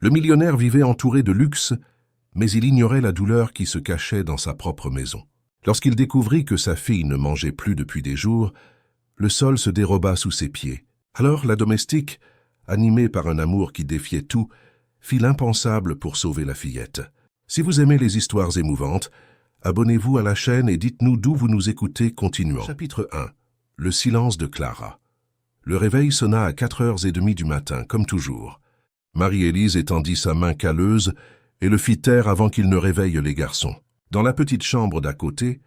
Le millionnaire vivait entouré de luxe, mais il ignorait la douleur qui se cachait dans sa propre maison. Lorsqu'il découvrit que sa fille ne mangeait plus depuis des jours, le sol se déroba sous ses pieds. Alors la domestique, animée par un amour qui défiait tout, fit l'impensable pour sauver la fillette. Si vous aimez les histoires émouvantes, abonnez-vous à la chaîne et dites-nous d'où vous nous écoutez. Continuons. Chapitre 1. Le silence de Clara. Le réveil sonna à 4h30 du matin, comme toujours. Marie-Élise étendit sa main calleuse et le fit taire avant qu'il ne réveille les garçons. Dans la petite chambre d'à côté,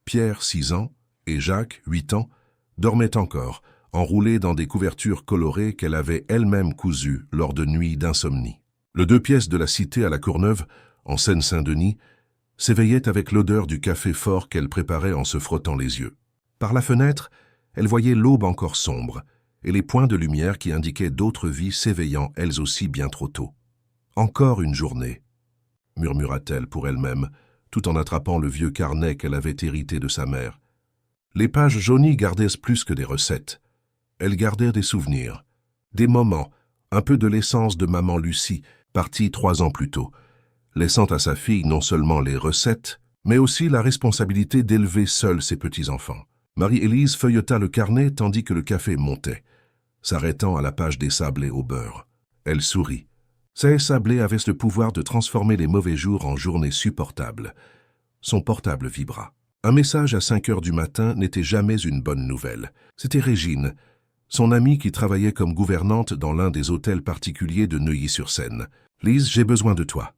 Pierre, 6 ans, et Jacques, 8 ans, dormaient encore, enroulés dans des couvertures colorées qu'elle avait elle-même cousues lors de nuits d'insomnie. Le 2 pièces de la cité à la Courneuve, en Seine-Saint-Denis, s'éveillait avec l'odeur du café fort qu'elle préparait en se frottant les yeux. Par la fenêtre, elle voyait l'aube encore sombre et les points de lumière qui indiquaient d'autres vies s'éveillant elles aussi bien trop tôt. « Encore une journée », murmura-t-elle pour elle-même, tout en attrapant le vieux carnet qu'elle avait hérité de sa mère. Les pages jaunies gardaient plus que des recettes. Elles gardèrent des souvenirs, des moments, un peu de l'essence de maman Lucie, partie 3 ans plus tôt, laissant à sa fille non seulement les recettes, mais aussi la responsabilité d'élever seule ses petits-enfants. Marie-Élise feuilleta le carnet tandis que le café montait, s'arrêtant à la page des sablés au beurre. Elle sourit. Ces sablés avaient le pouvoir de transformer les mauvais jours en journées supportables. Son portable vibra. Un message à 5h du matin n'était jamais une bonne nouvelle. C'était Régine, son amie qui travaillait comme gouvernante dans l'un des hôtels particuliers de Neuilly-sur-Seine. « Lise, j'ai besoin de toi.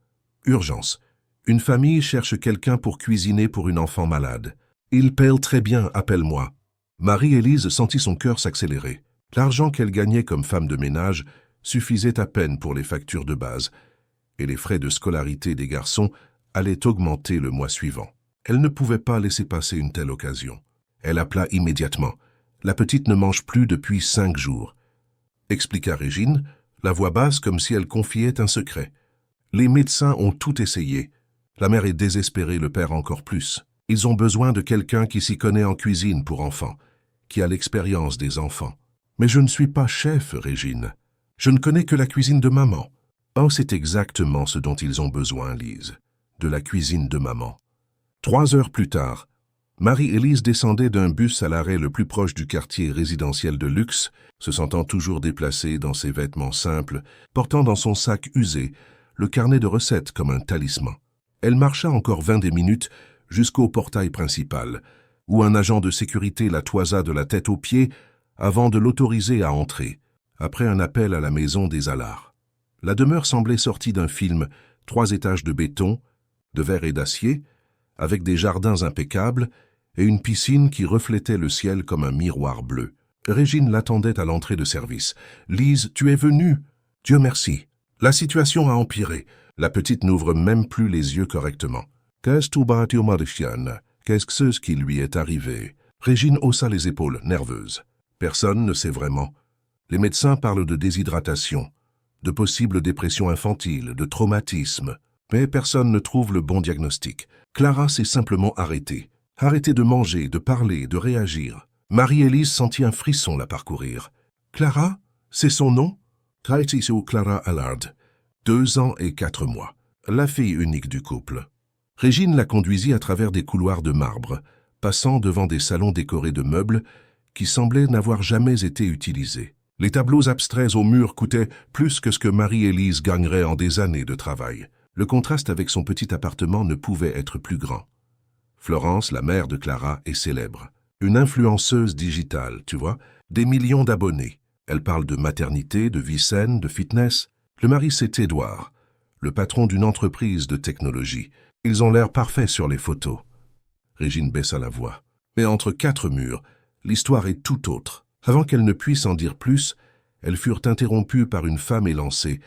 Urgence. Une famille cherche quelqu'un pour cuisiner pour une enfant malade. Il paie très bien, appelle-moi. » Marie-Élise sentit son cœur s'accélérer. L'argent qu'elle gagnait comme femme de ménage suffisait à peine pour les factures de base, et les frais de scolarité des garçons allaient augmenter le mois suivant. Elle ne pouvait pas laisser passer une telle occasion. Elle appela immédiatement. La petite ne mange plus depuis 5 jours. Expliqua Régine, la voix basse comme si elle confiait un secret. Les médecins ont tout essayé. La mère est désespérée, le père encore plus. Ils ont besoin de quelqu'un qui s'y connaît en cuisine pour enfants, qui a l'expérience des enfants. Mais je ne suis pas chef, Régine. Je ne connais que la cuisine de maman. Oh, c'est exactement ce dont ils ont besoin, Lise. De la cuisine de maman. 3 heures plus tard, Marie-Élise descendait d'un bus à l'arrêt le plus proche du quartier résidentiel de luxe, se sentant toujours déplacée dans ses vêtements simples, portant dans son sac usé le carnet de recettes comme un talisman. Elle marcha encore 20 minutes jusqu'au portail principal, où un agent de sécurité la toisa de la tête aux pieds avant de l'autoriser à entrer, après un appel à la maison des Allard. La demeure semblait sortie d'un film, 3 étages de béton, de verre et d'acier, avec des jardins impeccables et une piscine qui reflétait le ciel comme un miroir bleu. Régine l'attendait à l'entrée de service. « Lise, tu es venue ?»« Dieu merci. La situation a empiré. » La petite n'ouvre même plus les yeux correctement. « Qu'est-ce que ce qui lui est arrivé ?» Régine haussa les épaules, nerveuse. Personne ne sait vraiment. Les médecins parlent de déshydratation, de possible dépression infantile, de traumatisme. Mais personne ne trouve le bon diagnostic. Clara s'est simplement arrêtée. Arrêtée de manger, de parler, de réagir. Marie-Élise sentit un frisson la parcourir. Clara, c'est son nom? Clara Allard, 2 ans et 4 mois. La fille unique du couple. Régine la conduisit à travers des couloirs de marbre, passant devant des salons décorés de meubles qui semblaient n'avoir jamais été utilisés. Les tableaux abstraits au mur coûtaient plus que ce que Marie-Élise gagnerait en des années de travail. Le contraste avec son petit appartement ne pouvait être plus grand. Florence, la mère de Clara, est célèbre. Une influenceuse digitale, tu vois, des millions d'abonnés. Elle parle de maternité, de vie saine, de fitness. Le mari, c'est Édouard, le patron d'une entreprise de technologie. Ils ont l'air parfaits sur les photos. Régine baissa la voix. Mais entre 4 murs, l'histoire est tout autre. Avant qu'elle ne puisse en dire plus, elles furent interrompues par une femme élancée,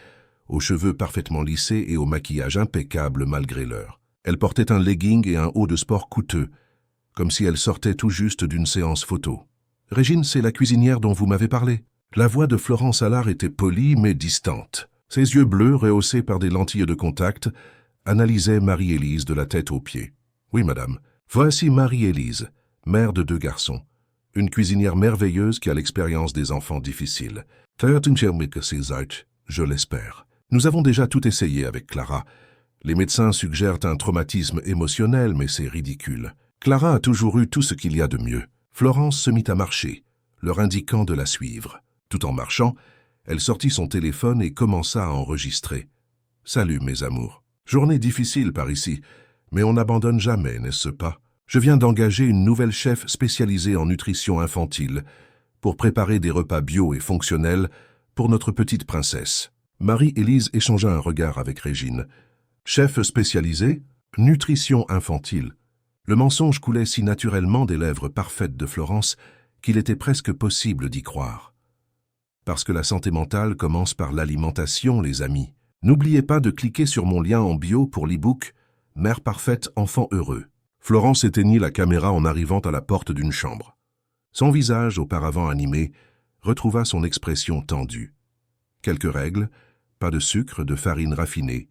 aux cheveux parfaitement lissés et au maquillage impeccable malgré l'heure. Elle portait un legging et un haut de sport coûteux, comme si elle sortait tout juste d'une séance photo. « Régine, c'est la cuisinière dont vous m'avez parlé. » La voix de Florence Allard était polie mais distante. Ses yeux bleus, rehaussés par des lentilles de contact, analysaient Marie-Élise de la tête aux pieds. « Oui, madame. Voici Marie-Élise, mère de 2 garçons. Une cuisinière merveilleuse qui a l'expérience des enfants difficiles. Je l'espère. » Nous avons déjà tout essayé avec Clara. Les médecins suggèrent un traumatisme émotionnel, mais c'est ridicule. Clara a toujours eu tout ce qu'il y a de mieux. Florence se mit à marcher, leur indiquant de la suivre. Tout en marchant, elle sortit son téléphone et commença à enregistrer. « Salut, mes amours. Journée difficile par ici, mais on n'abandonne jamais, n'est-ce pas? Je viens d'engager une nouvelle chef spécialisée en nutrition infantile pour préparer des repas bio et fonctionnels pour notre petite princesse. » Marie-Élise échangea un regard avec Régine. « Chef spécialisé? Nutrition infantile. » Le mensonge coulait si naturellement des lèvres parfaites de Florence qu'il était presque possible d'y croire. Parce que la santé mentale commence par l'alimentation, les amis. N'oubliez pas de cliquer sur mon lien en bio pour l'e-book « Mère parfaite, enfant heureux ». Florence éteignit la caméra en arrivant à la porte d'une chambre. Son visage, auparavant animé, retrouva son expression tendue. Quelques règles, pas de sucre, de farine raffinée,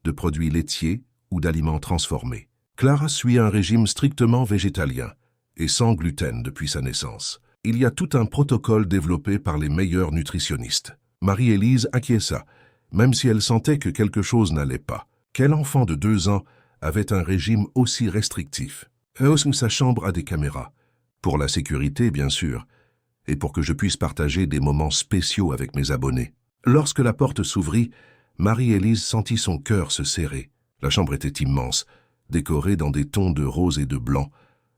de produits laitiers ou d'aliments transformés. Clara suit un régime strictement végétalien et sans gluten depuis sa naissance. Il y a tout un protocole développé par les meilleurs nutritionnistes. Marie-Élise acquiesça, même si elle sentait que quelque chose n'allait pas. Quel enfant de 2 ans avait un régime aussi restrictif? Sa chambre a des caméras. Pour la sécurité, bien sûr, et pour que je puisse partager des moments spéciaux avec mes abonnés. Lorsque la porte s'ouvrit, Marie-Élise sentit son cœur se serrer. La chambre était immense, décorée dans des tons de rose et de blanc,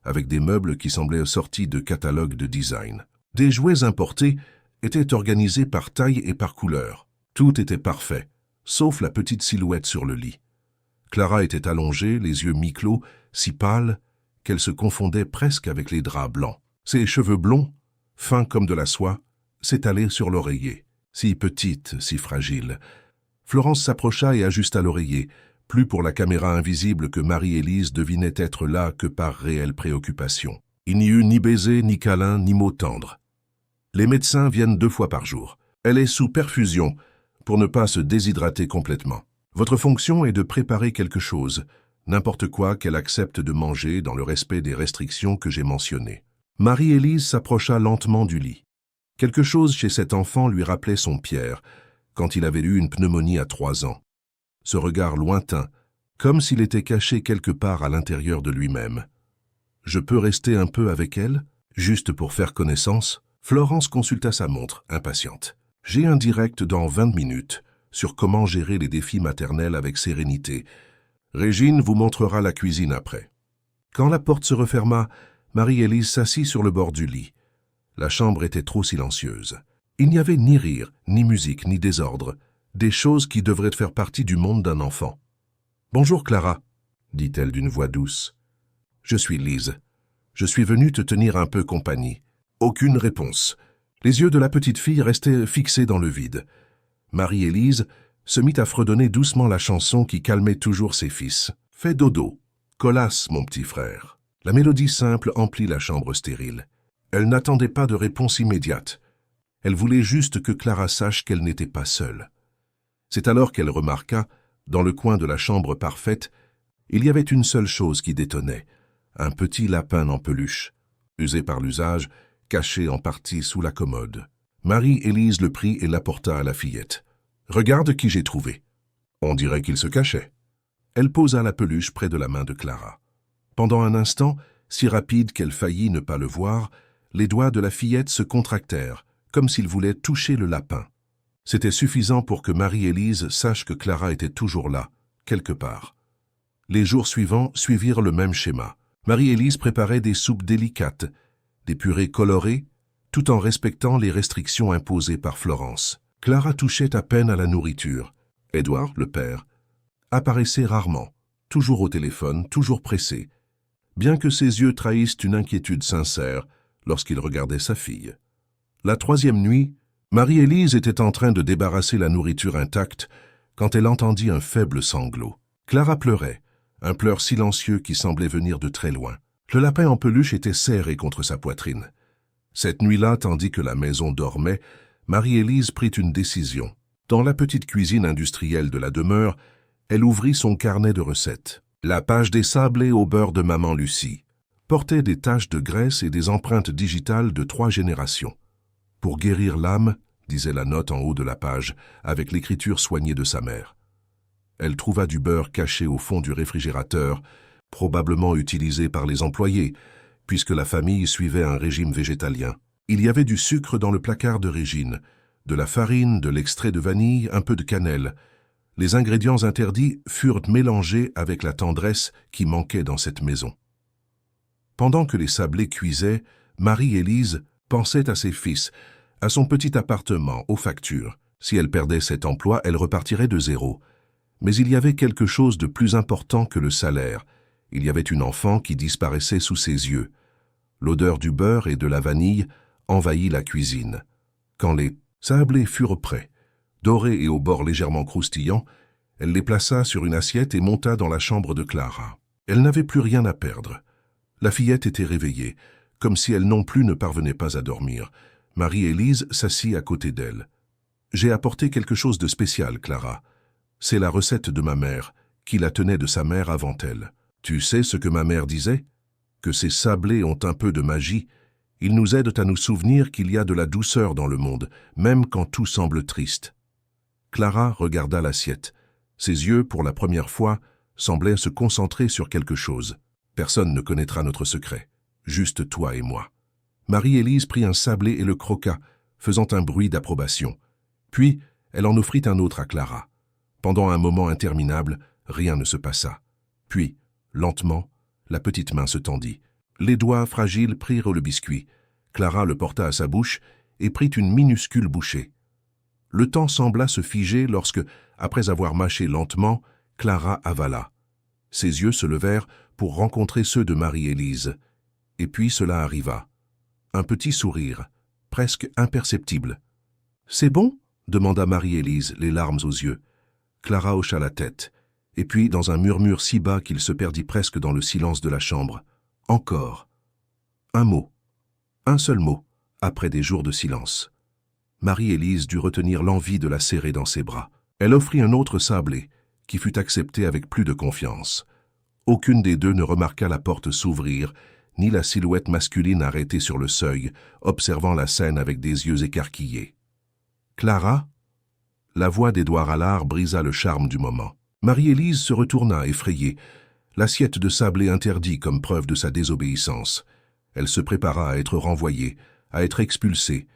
avec des meubles qui semblaient sortis de catalogues de design. Des jouets importés étaient organisés par taille et par couleur. Tout était parfait, sauf la petite silhouette sur le lit. Clara était allongée, les yeux mi-clos, si pâle qu'elle se confondait presque avec les draps blancs. Ses cheveux blonds, fins comme de la soie, s'étalaient sur l'oreiller. Si petite, si fragile. Florence s'approcha et ajusta l'oreiller, plus pour la caméra invisible que Marie-Élise devinait être là que par réelle préoccupation. Il n'y eut ni baiser, ni câlin, ni mots tendres. Les médecins viennent 2 fois par jour. Elle est sous perfusion, pour ne pas se déshydrater complètement. Votre fonction est de préparer quelque chose, n'importe quoi qu'elle accepte de manger dans le respect des restrictions que j'ai mentionnées. Marie-Élise s'approcha lentement du lit. Quelque chose chez cet enfant lui rappelait son Pierre, quand il avait eu une pneumonie à 3 ans. Ce regard lointain, comme s'il était caché quelque part à l'intérieur de lui-même. Je peux rester un peu avec elle, juste pour faire connaissance? Florence consulta sa montre, impatiente. J'ai un direct dans 20 minutes sur comment gérer les défis maternels avec sérénité. Régine vous montrera la cuisine après. Quand la porte se referma, Marie-Élise s'assit sur le bord du lit. La chambre était trop silencieuse. Il n'y avait ni rire, ni musique, ni désordre, des choses qui devraient faire partie du monde d'un enfant. « Bonjour Clara », dit-elle d'une voix douce. « Je suis Lise. Je suis venue te tenir un peu compagnie. » Aucune réponse. Les yeux de la petite fille restaient fixés dans le vide. Marie-Élise se mit à fredonner doucement la chanson qui calmait toujours ses fils. « Fais dodo, colasse, mon petit frère. » La mélodie simple emplit la chambre stérile. Elle n'attendait pas de réponse immédiate. Elle voulait juste que Clara sache qu'elle n'était pas seule. C'est alors qu'elle remarqua, dans le coin de la chambre parfaite, il y avait une seule chose qui détonnait, un petit lapin en peluche, usé par l'usage, caché en partie sous la commode. Marie-Élise le prit et l'apporta à la fillette. « Regarde qui j'ai trouvé. » On dirait qu'il se cachait. Elle posa la peluche près de la main de Clara. Pendant un instant, si rapide qu'elle faillit ne pas le voir, les doigts de la fillette se contractèrent, comme s'il voulait toucher le lapin. C'était suffisant pour que Marie-Élise sache que Clara était toujours là, quelque part. Les jours suivants suivirent le même schéma. Marie-Élise préparait des soupes délicates, des purées colorées, tout en respectant les restrictions imposées par Florence. Clara touchait à peine à la nourriture. Édouard, le père, apparaissait rarement, toujours au téléphone, toujours pressé, bien que ses yeux trahissent une inquiétude sincère lorsqu'il regardait sa fille. La 3e nuit, Marie-Élise était en train de débarrasser la nourriture intacte quand elle entendit un faible sanglot. Clara pleurait, un pleur silencieux qui semblait venir de très loin. Le lapin en peluche était serré contre sa poitrine. Cette nuit-là, tandis que la maison dormait, Marie-Élise prit une décision. Dans la petite cuisine industrielle de la demeure, elle ouvrit son carnet de recettes. La page des sablés au beurre de maman Lucie portait des taches de graisse et des empreintes digitales de 3 générations. Pour guérir l'âme, disait la note en haut de la page, avec l'écriture soignée de sa mère. Elle trouva du beurre caché au fond du réfrigérateur, probablement utilisé par les employés, puisque la famille suivait un régime végétalien. Il y avait du sucre dans le placard de Régine, de la farine, de l'extrait de vanille, un peu de cannelle. Les ingrédients interdits furent mélangés avec la tendresse qui manquait dans cette maison. Pendant que les sablés cuisaient, Marie-Élise pensait à ses fils, à son petit appartement, aux factures. Si elle perdait cet emploi, elle repartirait de zéro. Mais il y avait quelque chose de plus important que le salaire. Il y avait une enfant qui disparaissait sous ses yeux. L'odeur du beurre et de la vanille envahit la cuisine. Quand les sablés furent prêts, dorés et au bord légèrement croustillants, elle les plaça sur une assiette et monta dans la chambre de Clara. Elle n'avait plus rien à perdre. La fillette était réveillée, comme si elle non plus ne parvenait pas à dormir. Marie-Élise s'assit à côté d'elle. « J'ai apporté quelque chose de spécial, Clara. C'est la recette de ma mère, qui la tenait de sa mère avant elle. Tu sais ce que ma mère disait? Que ces sablés ont un peu de magie. Ils nous aident à nous souvenir qu'il y a de la douceur dans le monde, même quand tout semble triste. » Clara regarda l'assiette. Ses yeux, pour la première fois, semblaient se concentrer sur quelque chose. Personne ne connaîtra notre secret, juste toi et moi. Marie-Élise prit un sablé et le croqua, faisant un bruit d'approbation. Puis, elle en offrit un autre à Clara. Pendant un moment interminable, rien ne se passa. Puis, lentement, la petite main se tendit. Les doigts fragiles prirent le biscuit. Clara le porta à sa bouche et prit une minuscule bouchée. Le temps sembla se figer lorsque, après avoir mâché lentement, Clara avala. Ses yeux se levèrent pour rencontrer ceux de Marie-Élise. Et puis cela arriva. Un petit sourire, presque imperceptible. « C'est bon ?» demanda Marie-Élise, les larmes aux yeux. Clara hocha la tête, et puis, dans un murmure si bas qu'il se perdit presque dans le silence de la chambre, « Encore !» Un mot, un seul mot, après des jours de silence. Marie-Élise dut retenir l'envie de la serrer dans ses bras. Elle offrit un autre sablé, qui fut accepté avec plus de confiance. Aucune des deux ne remarqua la porte s'ouvrir, ni la silhouette masculine arrêtée sur le seuil, observant la scène avec des yeux écarquillés. « Clara ?» La voix d'Édouard Allard brisa le charme du moment. Marie-Élise se retourna effrayée, l'assiette de sablé interdit comme preuve de sa désobéissance. Elle se prépara à être renvoyée, à être expulsée.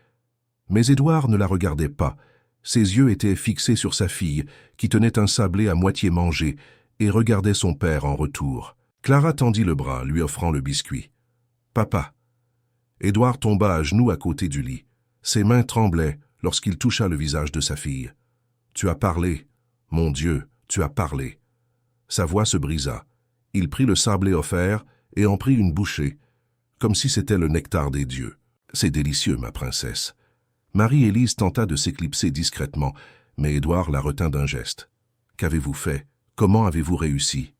Mais Édouard ne la regardait pas. Ses yeux étaient fixés sur sa fille, qui tenait un sablé à moitié mangé, et regardait son père en retour. Clara tendit le bras, lui offrant le biscuit. « Papa !» Édouard tomba à genoux à côté du lit. Ses mains tremblaient lorsqu'il toucha le visage de sa fille. « Tu as parlé, mon Dieu, tu as parlé. » Sa voix se brisa. Il prit le sablé offert et en prit une bouchée, comme si c'était le nectar des dieux. « C'est délicieux, ma princesse. » Marie-Élise tenta de s'éclipser discrètement, mais Édouard la retint d'un geste. « Qu'avez-vous fait? Comment avez-vous réussi ?»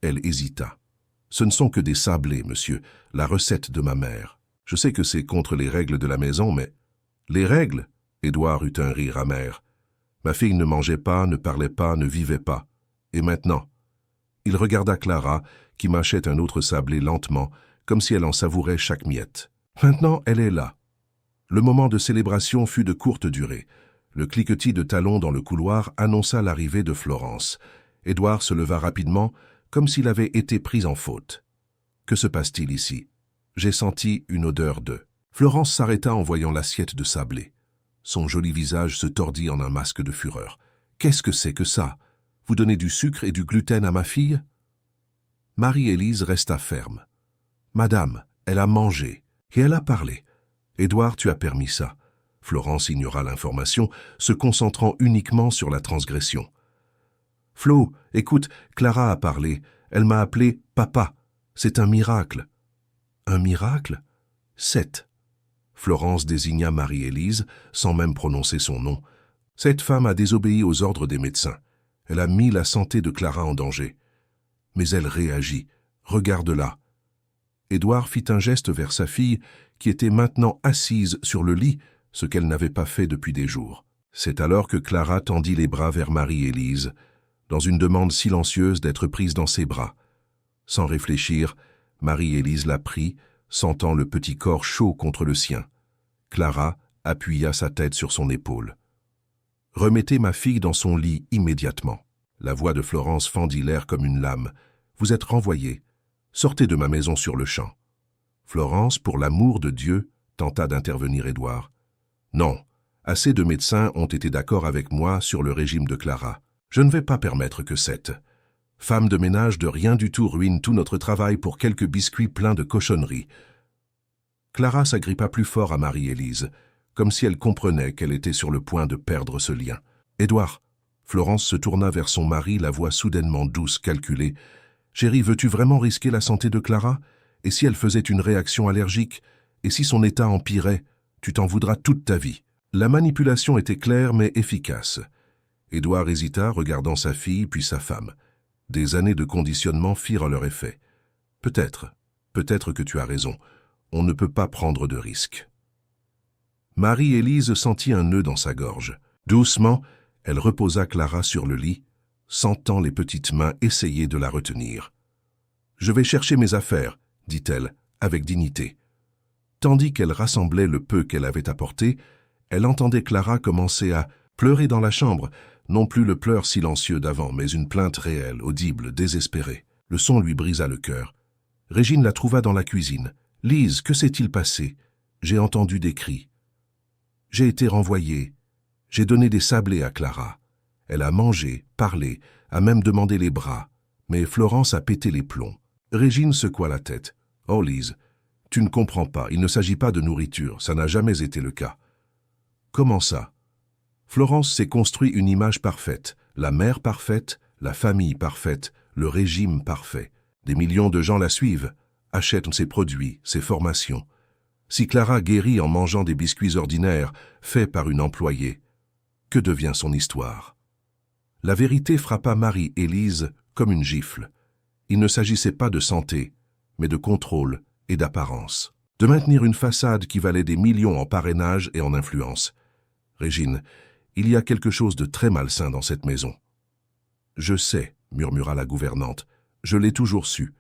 Elle hésita. « Ce ne sont que des sablés, monsieur, la recette de ma mère. Je sais que c'est contre les règles de la maison, mais... » « Les règles ?» Édouard eut un rire amer. « Ma fille ne mangeait pas, ne parlait pas, ne vivait pas. Et maintenant ?» Il regarda Clara, qui mâchait un autre sablé lentement, comme si elle en savourait chaque miette. « Maintenant, elle est là. » Le moment de célébration fut de courte durée. Le cliquetis de talons dans le couloir annonça l'arrivée de Florence. Édouard se leva rapidement, comme s'il avait été pris en faute. « Que se passe-t-il ici ?» J'ai senti une odeur de... Florence s'arrêta en voyant l'assiette de sablé. Son joli visage se tordit en un masque de fureur. « Qu'est-ce que c'est que ça? Vous donnez du sucre et du gluten à ma fille ?» Marie-Élise resta ferme. « Madame, elle a mangé et elle a parlé. Édouard, tu as permis ça. » Florence ignora l'information, se concentrant uniquement sur la transgression. « Flo, écoute, Clara a parlé. Elle m'a appelé « papa ». C'est un miracle. »« Un miracle ?»« 7. » Florence désigna Marie-Élise, sans même prononcer son nom. Cette femme a désobéi aux ordres des médecins. Elle a mis la santé de Clara en danger. Mais elle réagit. Regarde-la. Édouard fit un geste vers sa fille, qui était maintenant assise sur le lit, ce qu'elle n'avait pas fait depuis des jours. C'est alors que Clara tendit les bras vers Marie-Élise, dans une demande silencieuse d'être prise dans ses bras. Sans réfléchir, Marie-Élise la prit, sentant le petit corps chaud contre le sien. Clara appuya sa tête sur son épaule. « Remettez ma fille dans son lit immédiatement. » La voix de Florence fendit l'air comme une lame. « Vous êtes renvoyée. Sortez de ma maison sur le champ. » Florence, pour l'amour de Dieu, tenta d'intervenir Édouard. « Non, assez de médecins ont été d'accord avec moi sur le régime de Clara. Je ne vais pas permettre que cette femme de ménage de rien du tout ruine tout notre travail pour quelques biscuits pleins de cochonneries. » Clara s'agrippa plus fort à Marie-Élise, comme si elle comprenait qu'elle était sur le point de perdre ce lien. « Édouard !» Florence se tourna vers son mari, la voix soudainement douce, calculée. « Chérie, veux-tu vraiment risquer la santé de Clara? Et si elle faisait une réaction allergique? Et si son état empirait? Tu t'en voudras toute ta vie. » La manipulation était claire mais efficace. Édouard hésita, regardant sa fille puis sa femme. Des années de conditionnement firent leur effet. « Peut-être que tu as raison. On ne peut pas prendre de risques. » Marie-Élise sentit un nœud dans sa gorge. Doucement, elle reposa Clara sur le lit, sentant les petites mains essayer de la retenir. « Je vais chercher mes affaires, » dit-elle, avec dignité. Tandis qu'elle rassemblait le peu qu'elle avait apporté, elle entendait Clara commencer à pleurer dans la chambre, non plus le pleur silencieux d'avant, mais une plainte réelle, audible, désespérée. Le son lui brisa le cœur. Régine la trouva dans la cuisine. « Lise, que s'est-il passé? J'ai entendu des cris. J'ai été renvoyée. J'ai donné des sablés à Clara. Elle a mangé, parlé, a même demandé les bras. Mais Florence a pété les plombs. » Régine secoua la tête. « Oh Lise, tu ne comprends pas, il ne s'agit pas de nourriture, ça n'a jamais été le cas. » « Comment ça? » Florence s'est construit une image parfaite, la mère parfaite, la famille parfaite, le régime parfait. Des millions de gens la suivent, achètent ses produits, ses formations. Si Clara guérit en mangeant des biscuits ordinaires, faits par une employée, que devient son histoire? La vérité frappa Marie-Élise comme une gifle. Il ne s'agissait pas de santé, mais de contrôle et d'apparence. De maintenir une façade qui valait des millions en parrainage et en influence. « Régine, il y a quelque chose de très malsain dans cette maison. »« Je sais, » murmura la gouvernante, « je l'ai toujours su,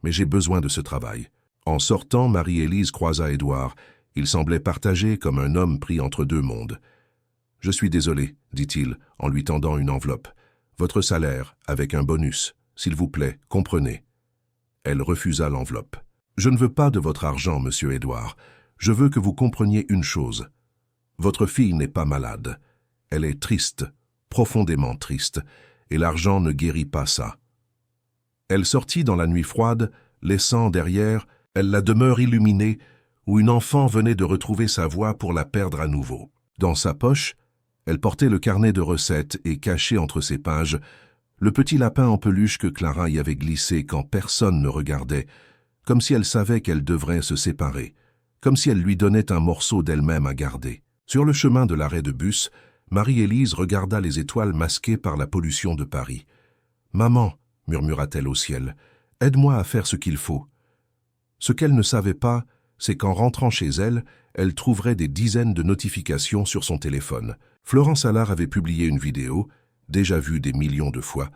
mais j'ai besoin de ce travail. » En sortant, Marie-Élise croisa Édouard. Il semblait partagé comme un homme pris entre deux mondes. « Je suis désolé, » dit-il, en lui tendant une enveloppe. « Votre salaire, avec un bonus. S'il vous plaît, comprenez. » Elle refusa l'enveloppe. « Je ne veux pas de votre argent, monsieur Édouard. Je veux que vous compreniez une chose. Votre fille n'est pas malade. Elle est triste, profondément triste, et l'argent ne guérit pas ça. » Elle sortit dans la nuit froide, laissant derrière elle la demeure illuminée où une enfant venait de retrouver sa voix pour la perdre à nouveau. Dans sa poche, elle portait le carnet de recettes et caché entre ses pages, le petit lapin en peluche que Clara y avait glissé quand personne ne regardait, comme si elle savait qu'elle devrait se séparer, comme si elle lui donnait un morceau d'elle-même à garder. Sur le chemin de l'arrêt de bus, Marie-Élise regarda les étoiles masquées par la pollution de Paris. « Maman, » murmura-t-elle au ciel, « aide-moi à faire ce qu'il faut. » Ce qu'elle ne savait pas, c'est qu'en rentrant chez elle, elle trouverait des dizaines de notifications sur son téléphone. Florence Allard avait publié une vidéo, déjà vue des millions de fois,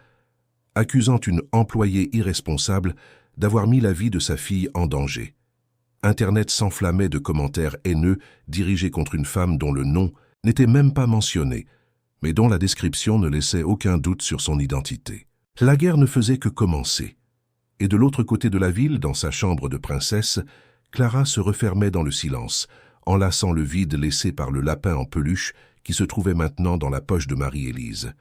accusant une employée irresponsable d'avoir mis la vie de sa fille en danger. Internet s'enflammait de commentaires haineux dirigés contre une femme dont le nom n'était même pas mentionné, mais dont la description ne laissait aucun doute sur son identité. La guerre ne faisait que commencer. Et de l'autre côté de la ville, dans sa chambre de princesse, Clara se refermait dans le silence, enlaçant le vide laissé par le lapin en peluche qui se trouvait maintenant dans la poche de Marie-Élise.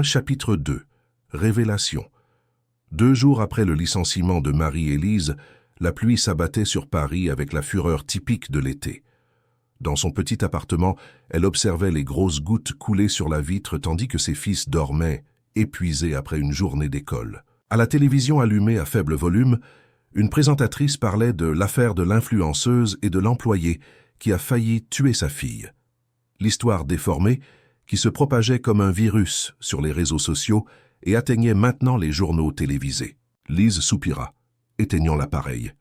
Chapitre 2. Révélation. 2 jours après le licenciement de Marie-Élise, la pluie s'abattait sur Paris avec la fureur typique de l'été. Dans son petit appartement, elle observait les grosses gouttes couler sur la vitre tandis que ses fils dormaient, épuisés après une journée d'école. À la télévision allumée à faible volume, une présentatrice parlait de l'affaire de l'influenceuse et de l'employé qui a failli tuer sa fille. L'histoire déformée, qui se propageait comme un virus sur les réseaux sociaux et atteignait maintenant les journaux télévisés. Lise soupira, éteignant l'appareil.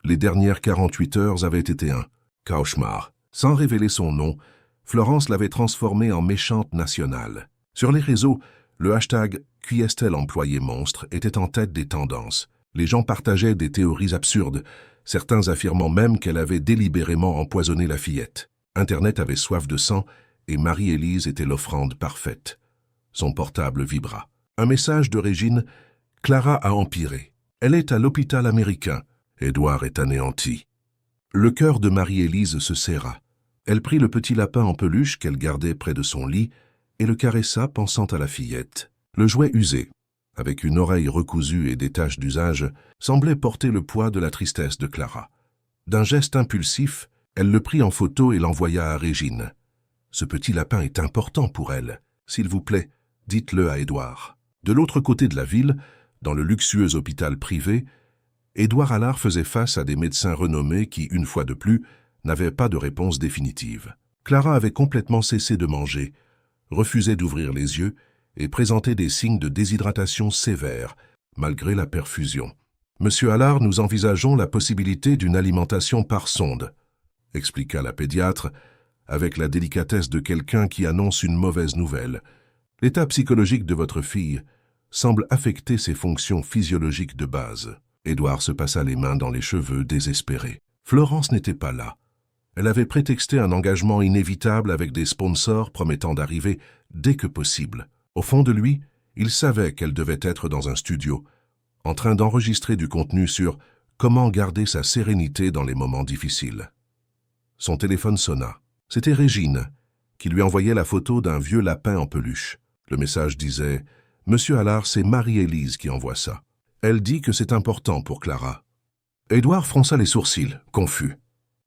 Les dernières 48 heures avaient été un cauchemar. Sans révéler son nom, Florence l'avait transformé en méchante nationale. Sur les réseaux, le hashtag « Qui est-elle employé monstre » était en tête des tendances. Les gens partageaient des théories absurdes, certains affirmant même qu'elle avait délibérément empoisonné la fillette. Internet avait soif de sang et Marie-Élise était l'offrande parfaite. Son portable vibra. Un message de Régine. Clara a empiré. Elle est à l'hôpital américain. Édouard est anéanti. Le cœur de Marie-Élise se serra. Elle prit le petit lapin en peluche qu'elle gardait près de son lit et le caressa pensant à la fillette. Le jouet usé, avec une oreille recousue et des taches d'usage, semblait porter le poids de la tristesse de Clara. D'un geste impulsif, elle le prit en photo et l'envoya à Régine. « Ce petit lapin est important pour elle. S'il vous plaît, dites-le à Édouard. » De l'autre côté de la ville, dans le luxueux hôpital privé, Édouard Allard faisait face à des médecins renommés qui, une fois de plus, n'avaient pas de réponse définitive. Clara avait complètement cessé de manger, refusait d'ouvrir les yeux et présentait des signes de déshydratation sévère, malgré la perfusion. « Monsieur Allard, nous envisageons la possibilité d'une alimentation par sonde, » expliqua la pédiatre, avec la délicatesse de quelqu'un qui annonce une mauvaise nouvelle. « L'état psychologique de votre fille semble affecter ses fonctions physiologiques de base. » Édouard se passa les mains dans les cheveux, désespéré. Florence n'était pas là. Elle avait prétexté un engagement inévitable avec des sponsors promettant d'arriver dès que possible. Au fond de lui, il savait qu'elle devait être dans un studio, en train d'enregistrer du contenu sur comment garder sa sérénité dans les moments difficiles. Son téléphone sonna. C'était Régine, qui lui envoyait la photo d'un vieux lapin en peluche. Le message disait « Monsieur Allard, c'est Marie-Élise qui envoie ça. Elle dit que c'est important pour Clara. » Édouard fronça les sourcils, confus.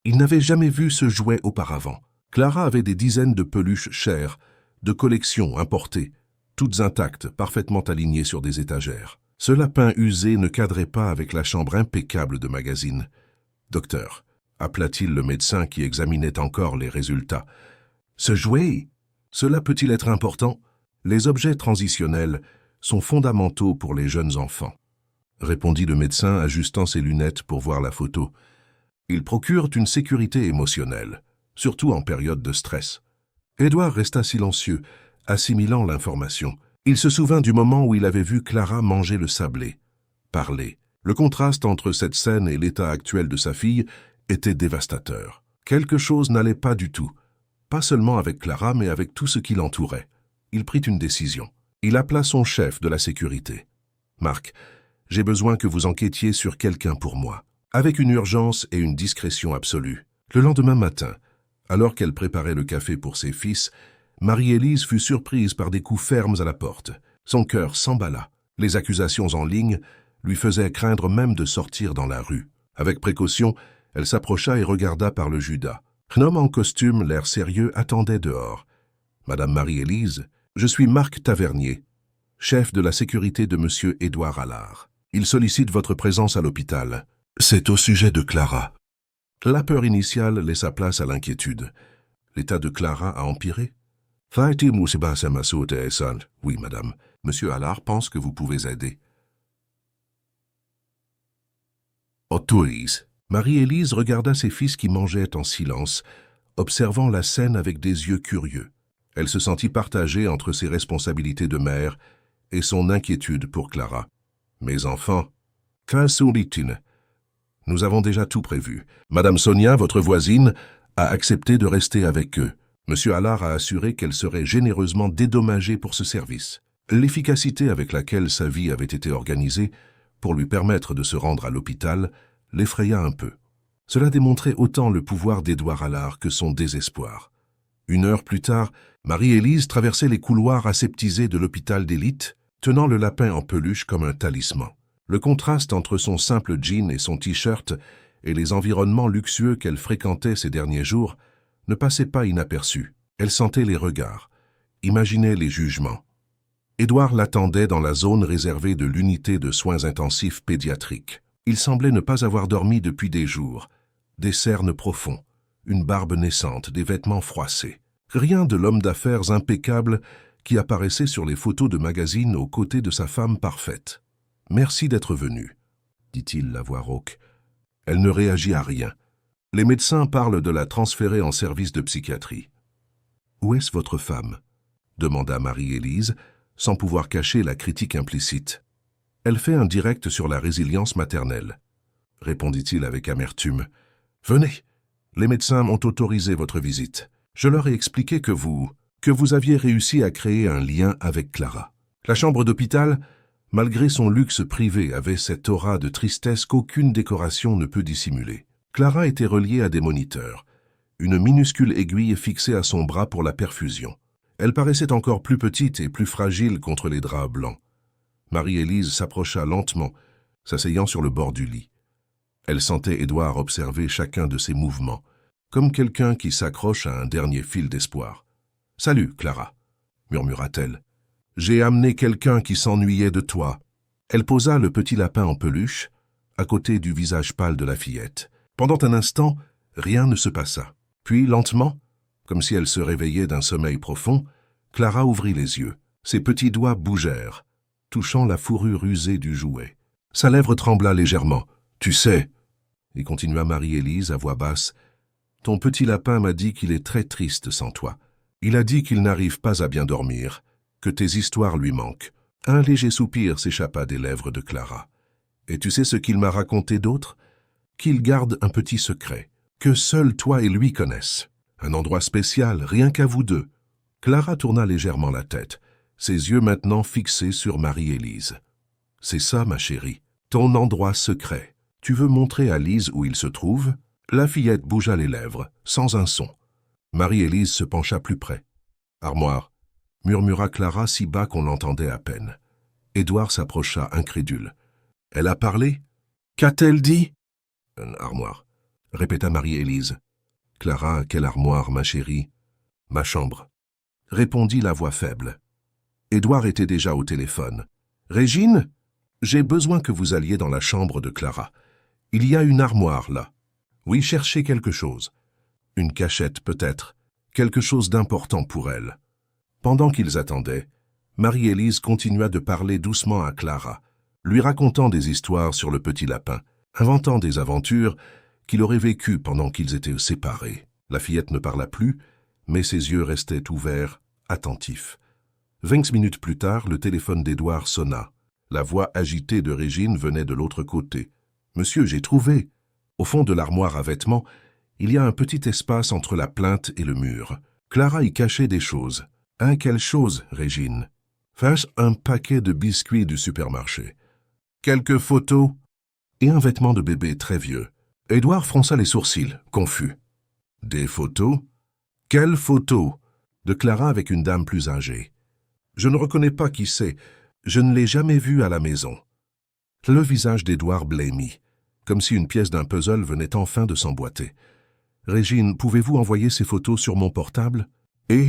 Il n'avait jamais vu ce jouet auparavant. Clara avait des dizaines de peluches chères, de collections importées, toutes intactes, parfaitement alignées sur des étagères. Ce lapin usé ne cadrait pas avec la chambre impeccable de Magazine. « Docteur, » appela-t-il le médecin qui examinait encore les résultats. « Ce jouet, cela peut-il être important? Les objets transitionnels sont fondamentaux pour les jeunes enfants. » répondit le médecin, ajustant ses lunettes pour voir la photo. « Ils procurent une sécurité émotionnelle, surtout en période de stress. » Édouard resta silencieux, assimilant l'information. Il se souvint du moment où il avait vu Clara manger le sablé, parler. Le contraste entre cette scène et l'état actuel de sa fille était dévastateur. Quelque chose n'allait pas du tout, pas seulement avec Clara, mais avec tout ce qui l'entourait. Il prit une décision. Il appela son chef de la sécurité. « Marc, j'ai besoin que vous enquêtiez sur quelqu'un pour moi, avec une urgence et une discrétion absolue. » Le lendemain matin, alors qu'elle préparait le café pour ses fils, Marie-Élise fut surprise par des coups fermes à la porte. Son cœur s'emballa. Les accusations en ligne lui faisaient craindre même de sortir dans la rue. Avec précaution, elle s'approcha et regarda par le judas. Un homme en costume, l'air sérieux, attendait dehors. « Madame Marie-Élise, je suis Marc Tavernier, chef de la sécurité de Monsieur Édouard Allard. Il sollicite votre présence à l'hôpital. C'est au sujet de Clara. » La peur initiale laissa place à l'inquiétude. L'état de Clara a empiré. « Oui, madame. Monsieur Allard pense que vous pouvez aider. » Autorise. Marie-Élise regarda ses fils qui mangeaient en silence, observant la scène avec des yeux curieux. Elle se sentit partagée entre ses responsabilités de mère et son inquiétude pour Clara. « Mes enfants, nous avons déjà tout prévu. Madame Sonia, votre voisine, a accepté de rester avec eux. Monsieur Allard a assuré qu'elle serait généreusement dédommagée pour ce service. » L'efficacité avec laquelle sa vie avait été organisée pour lui permettre de se rendre à l'hôpital l'effraya un peu. Cela démontrait autant le pouvoir d'Édouard Allard que son désespoir. Une heure plus tard, Marie-Élise traversait les couloirs aseptisés de l'hôpital d'élite, tenant le lapin en peluche comme un talisman. Le contraste entre son simple jean et son t-shirt et les environnements luxueux qu'elle fréquentait ces derniers jours ne passait pas inaperçu. Elle sentait les regards, imaginait les jugements. Édouard l'attendait dans la zone réservée de l'unité de soins intensifs pédiatriques. Il semblait ne pas avoir dormi depuis des jours, des cernes profonds, une barbe naissante, des vêtements froissés. Rien de l'homme d'affaires impeccable qui apparaissait sur les photos de magazines aux côtés de sa femme parfaite. « Merci d'être venu, » dit-il la voix rauque. Elle ne réagit à rien. Les médecins parlent de la transférer en service de psychiatrie. « Où est-ce votre femme ?» demanda Marie-Élise, sans pouvoir cacher la critique implicite. « Elle fait un direct sur la résilience maternelle, » répondit-il avec amertume. « Venez, Les médecins m'ont autorisé votre visite. Je leur ai expliqué que vous aviez réussi à créer un lien avec Clara. La chambre d'hôpital, malgré son luxe privé, avait cette aura de tristesse qu'aucune décoration ne peut dissimuler. Clara était reliée à des moniteurs, une minuscule aiguille fixée à son bras pour la perfusion. Elle paraissait encore plus petite et plus fragile contre les draps blancs. Marie-Élise s'approcha lentement, s'asseyant sur le bord du lit. Elle sentait Édouard observer chacun de ses mouvements, comme quelqu'un qui s'accroche à un dernier fil d'espoir. « Salut, Clara » murmura-t-elle. « J'ai amené quelqu'un qui s'ennuyait de toi. » Elle posa le petit lapin en peluche, à côté du visage pâle de la fillette. Pendant un instant, rien ne se passa. Puis, lentement, comme si elle se réveillait d'un sommeil profond, Clara ouvrit les yeux. Ses petits doigts bougèrent, touchant la fourrure usée du jouet. Sa lèvre trembla légèrement. « Tu sais, » et continua Marie-Élise à voix basse, « ton petit lapin m'a dit qu'il est très triste sans toi. Il a dit qu'il n'arrive pas à bien dormir, que tes histoires lui manquent. » Un léger soupir s'échappa des lèvres de Clara. « Et tu sais ce qu'il m'a raconté d'autre? Qu'il garde un petit secret, que seuls toi et lui connaissent. Un endroit spécial, rien qu'à vous deux. » Clara tourna légèrement la tête, ses yeux maintenant fixés sur Marie-Élise. « C'est ça, ma chérie, ton endroit secret. Tu veux montrer à Lise où il se trouve ?» La fillette bougea les lèvres, sans un son. Marie-Élise se pencha plus près. « Armoire » murmura Clara si bas qu'on l'entendait à peine. Édouard s'approcha, incrédule. « Elle a parlé? Qu'a-t-elle dit ?»« Armoire » répéta Marie-Élise. « Clara, quelle armoire, ma chérie ?»« Ma chambre » répondit la voix faible. Édouard était déjà au téléphone. « Régine, j'ai besoin que vous alliez dans la chambre de Clara. Il y a une armoire là. Oui, cherchez quelque chose. Une cachette peut-être, quelque chose d'important pour elle. » Pendant qu'ils attendaient, Marie-Élise continua de parler doucement à Clara, lui racontant des histoires sur le petit lapin, inventant des aventures qu'il aurait vécues pendant qu'ils étaient séparés. La fillette ne parla plus, mais ses yeux restaient ouverts, attentifs. 20 minutes plus tard, le téléphone d'Édouard sonna. La voix agitée de Régine venait de l'autre côté. « Monsieur, j'ai trouvé. Au fond de l'armoire à vêtements, il y a un petit espace entre la plinthe et le mur. Clara y cachait des choses. »« Hein, quelle chose, Régine ?»« Face un paquet de biscuits du supermarché. Quelques photos et un vêtement de bébé très vieux. » Édouard fronça les sourcils, confus. « Des photos? Quelles photos ?» de Clara avec une dame plus âgée. « Je ne reconnais pas qui c'est. Je ne l'ai jamais vue à la maison. » Le visage d'Édouard blêmit, comme si une pièce d'un puzzle venait enfin de s'emboîter. « Régine, pouvez-vous envoyer ces photos sur mon portable? Et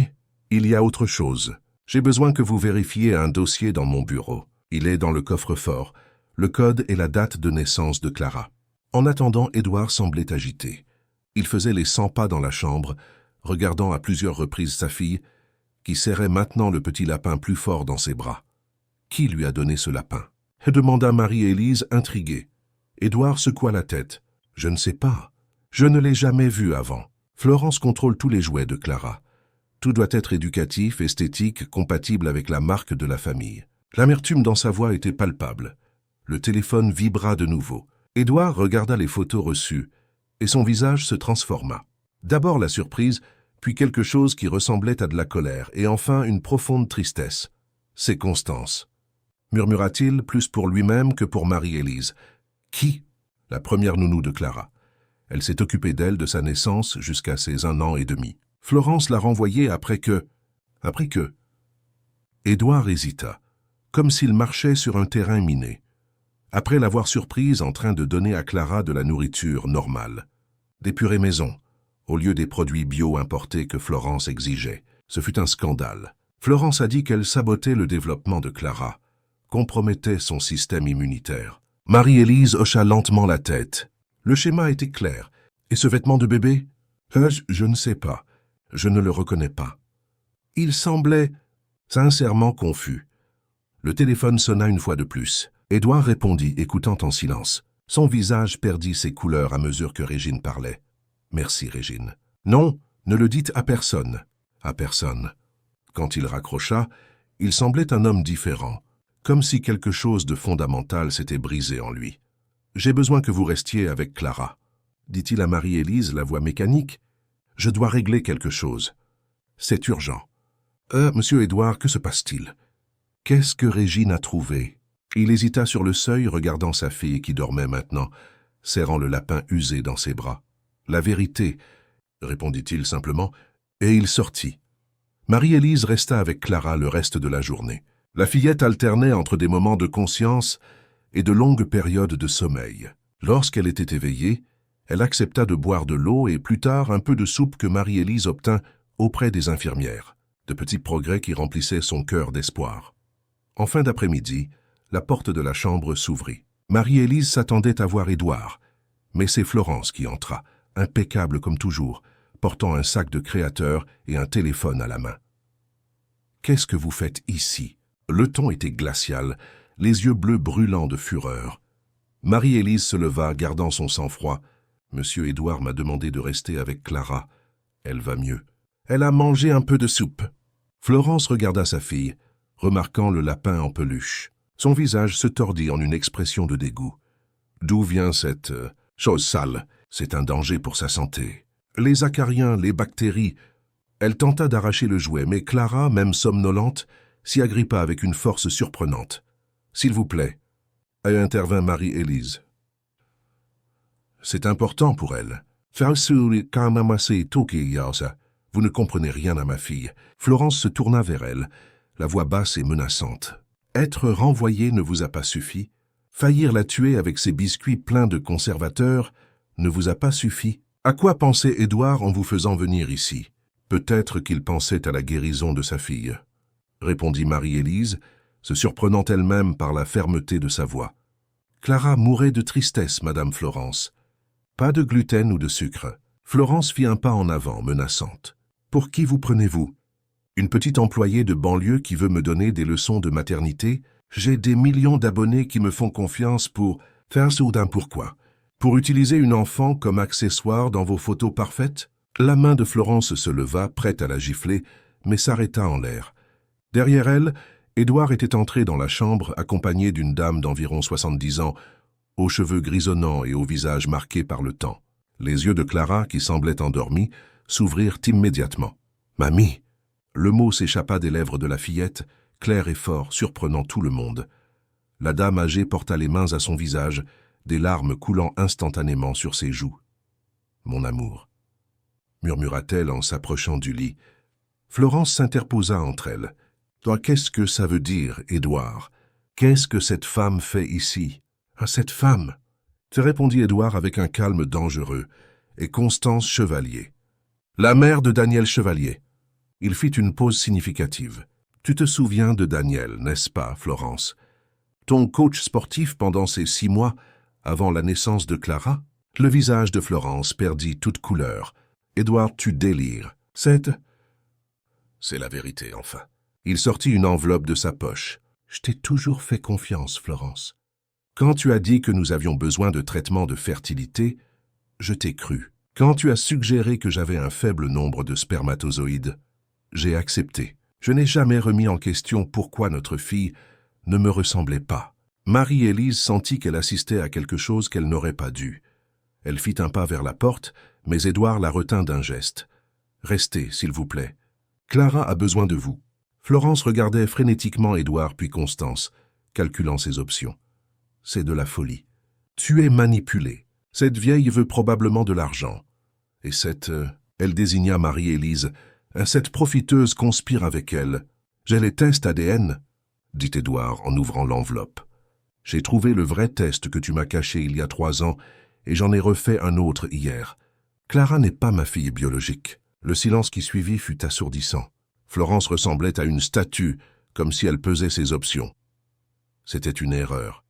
il y a autre chose. J'ai besoin que vous vérifiez un dossier dans mon bureau. Il est dans le coffre-fort, le code et la date de naissance de Clara. » En attendant, Édouard semblait agité. Il faisait les 100 pas dans la chambre, regardant à plusieurs reprises sa fille, qui serrait maintenant le petit lapin plus fort dans ses bras. « Qui lui a donné ce lapin ?» demanda Marie-Élise, intriguée. Édouard secoua la tête. « Je ne sais pas. Je ne l'ai jamais vu avant. Florence contrôle tous les jouets de Clara. Tout doit être éducatif, esthétique, compatible avec la marque de la famille. » L'amertume dans sa voix était palpable. Le téléphone vibra de nouveau. Édouard regarda les photos reçues, et son visage se transforma. D'abord la surprise, puis quelque chose qui ressemblait à de la colère, et enfin une profonde tristesse. « C'est Constance », murmura-t-il plus pour lui-même que pour Marie-Élise. « Qui ?» La première nounou de Clara. Elle s'est occupée d'elle de sa naissance jusqu'à ses 1 an et demi. Florence l'a renvoyée après que... Édouard hésita, comme s'il marchait sur un terrain miné. Après l'avoir surprise en train de donner à Clara de la nourriture normale. Des purées maison, au lieu des produits bio importés que Florence exigeait. Ce fut un scandale. Florence a dit qu'elle sabotait le développement de Clara, compromettait son système immunitaire. Marie-Élise hocha lentement la tête. Le schéma était clair. Et ce vêtement de bébé? Je ne sais pas. Je ne le reconnais pas. Il semblait sincèrement confus. Le téléphone sonna une fois de plus. Édouard répondit, écoutant en silence. Son visage perdit ses couleurs à mesure que Régine parlait. « Merci, Régine. »« Non, ne le dites à personne. »« À personne. » Quand il raccrocha, il semblait un homme différent, comme si quelque chose de fondamental s'était brisé en lui. « J'ai besoin que vous restiez avec Clara. » dit-il à Marie-Élise, la voix mécanique. « Je dois régler quelque chose. C'est urgent. » Monsieur Édouard, que se passe-t-il? Qu'est-ce que Régine a trouvé? Il hésita sur le seuil, regardant sa fille qui dormait maintenant, serrant le lapin usé dans ses bras. « La vérité, » répondit-il simplement, et il sortit. Marie-Élise resta avec Clara le reste de la journée. La fillette alternait entre des moments de conscience et de longues périodes de sommeil. Lorsqu'elle était éveillée, elle accepta de boire de l'eau et plus tard un peu de soupe que Marie-Élise obtint auprès des infirmières, de petits progrès qui remplissaient son cœur d'espoir. En fin d'après-midi, la porte de la chambre s'ouvrit. Marie-Élise s'attendait à voir Édouard, mais c'est Florence qui entra, impeccable comme toujours, portant un sac de créateur et un téléphone à la main. « Qu'est-ce que vous faites ici ?» Le ton était glacial, les yeux bleus brûlants de fureur. Marie-Élise se leva, gardant son sang-froid. « Monsieur Édouard m'a demandé de rester avec Clara. Elle va mieux. Elle a mangé un peu de soupe. » Florence regarda sa fille, remarquant le lapin en peluche. Son visage se tordit en une expression de dégoût. « D'où vient cette chose sale? C'est un danger pour sa santé. Les acariens, les bactéries... » Elle tenta d'arracher le jouet, mais Clara, même somnolente, s'y agrippa avec une force surprenante. « S'il vous plaît, » intervint Marie-Élise. « C'est important pour elle. Vous ne comprenez rien à ma fille. » Florence se tourna vers elle, la voix basse et menaçante. « Être renvoyée ne vous a pas suffi? Faillir la tuer avec ses biscuits pleins de conservateurs ne vous a pas suffi? À quoi pensait Édouard en vous faisant venir ici? Peut-être qu'il pensait à la guérison de sa fille. » répondit Marie-Élise, se surprenant elle-même par la fermeté de sa voix. Clara mourait de tristesse, Madame Florence. Pas de gluten ou de sucre. Florence fit un pas en avant, menaçante. Pour qui vous prenez-vous? Une petite employée de banlieue qui veut me donner des leçons de maternité? J'ai des millions d'abonnés qui me font confiance pour faire soudain pourquoi? Pour utiliser une enfant comme accessoire dans vos photos parfaites? La main de Florence se leva, prête à la gifler, mais s'arrêta en l'air. Derrière elle, Édouard était entré dans la chambre accompagné d'une dame d'environ 70 ans, aux cheveux grisonnants et au visage marqué par le temps. Les yeux de Clara, qui semblait endormie, s'ouvrirent immédiatement. « Mamie !» Le mot s'échappa des lèvres de la fillette, clair et fort, surprenant tout le monde. La dame âgée porta les mains à son visage, des larmes coulant instantanément sur ses joues. « Mon amour !» murmura-t-elle en s'approchant du lit. Florence s'interposa entre elles. « Toi, qu'est-ce que ça veut dire, Édouard? Qu'est-ce que cette femme fait ici? »« Ah, cette femme !» te répondit Édouard avec un calme dangereux, et Constance Chevalier. « La mère de Daniel Chevalier. » Il fit une pause significative. « Tu te souviens de Daniel, n'est-ce pas, Florence? Ton coach sportif pendant ces 6 mois, avant la naissance de Clara ?» Le visage de Florence perdit toute couleur. « Édouard, tu délires. C'est la vérité, enfin. » Il sortit une enveloppe de sa poche. « Je t'ai toujours fait confiance, Florence. Quand tu as dit que nous avions besoin de traitement de fertilité, je t'ai cru. Quand tu as suggéré que j'avais un faible nombre de spermatozoïdes, j'ai accepté. Je n'ai jamais remis en question pourquoi notre fille ne me ressemblait pas. » Marie-Élise sentit qu'elle assistait à quelque chose qu'elle n'aurait pas dû. Elle fit un pas vers la porte, mais Édouard la retint d'un geste. « Restez, s'il vous plaît. Clara a besoin de vous. » Florence regardait frénétiquement Édouard puis Constance, calculant ses options. « C'est de la folie. Tu es manipulée. Cette vieille veut probablement de l'argent. Et cette... elle désigna Marie-Élise. Cette profiteuse conspire avec elle. J'ai les tests ADN, dit Édouard en ouvrant l'enveloppe. J'ai trouvé le vrai test que tu m'as caché il y a 3 ans et j'en ai refait un autre hier. Clara n'est pas ma fille biologique. » Le silence qui suivit fut assourdissant. Florence ressemblait à une statue, comme si elle pesait ses options. « C'était une erreur, »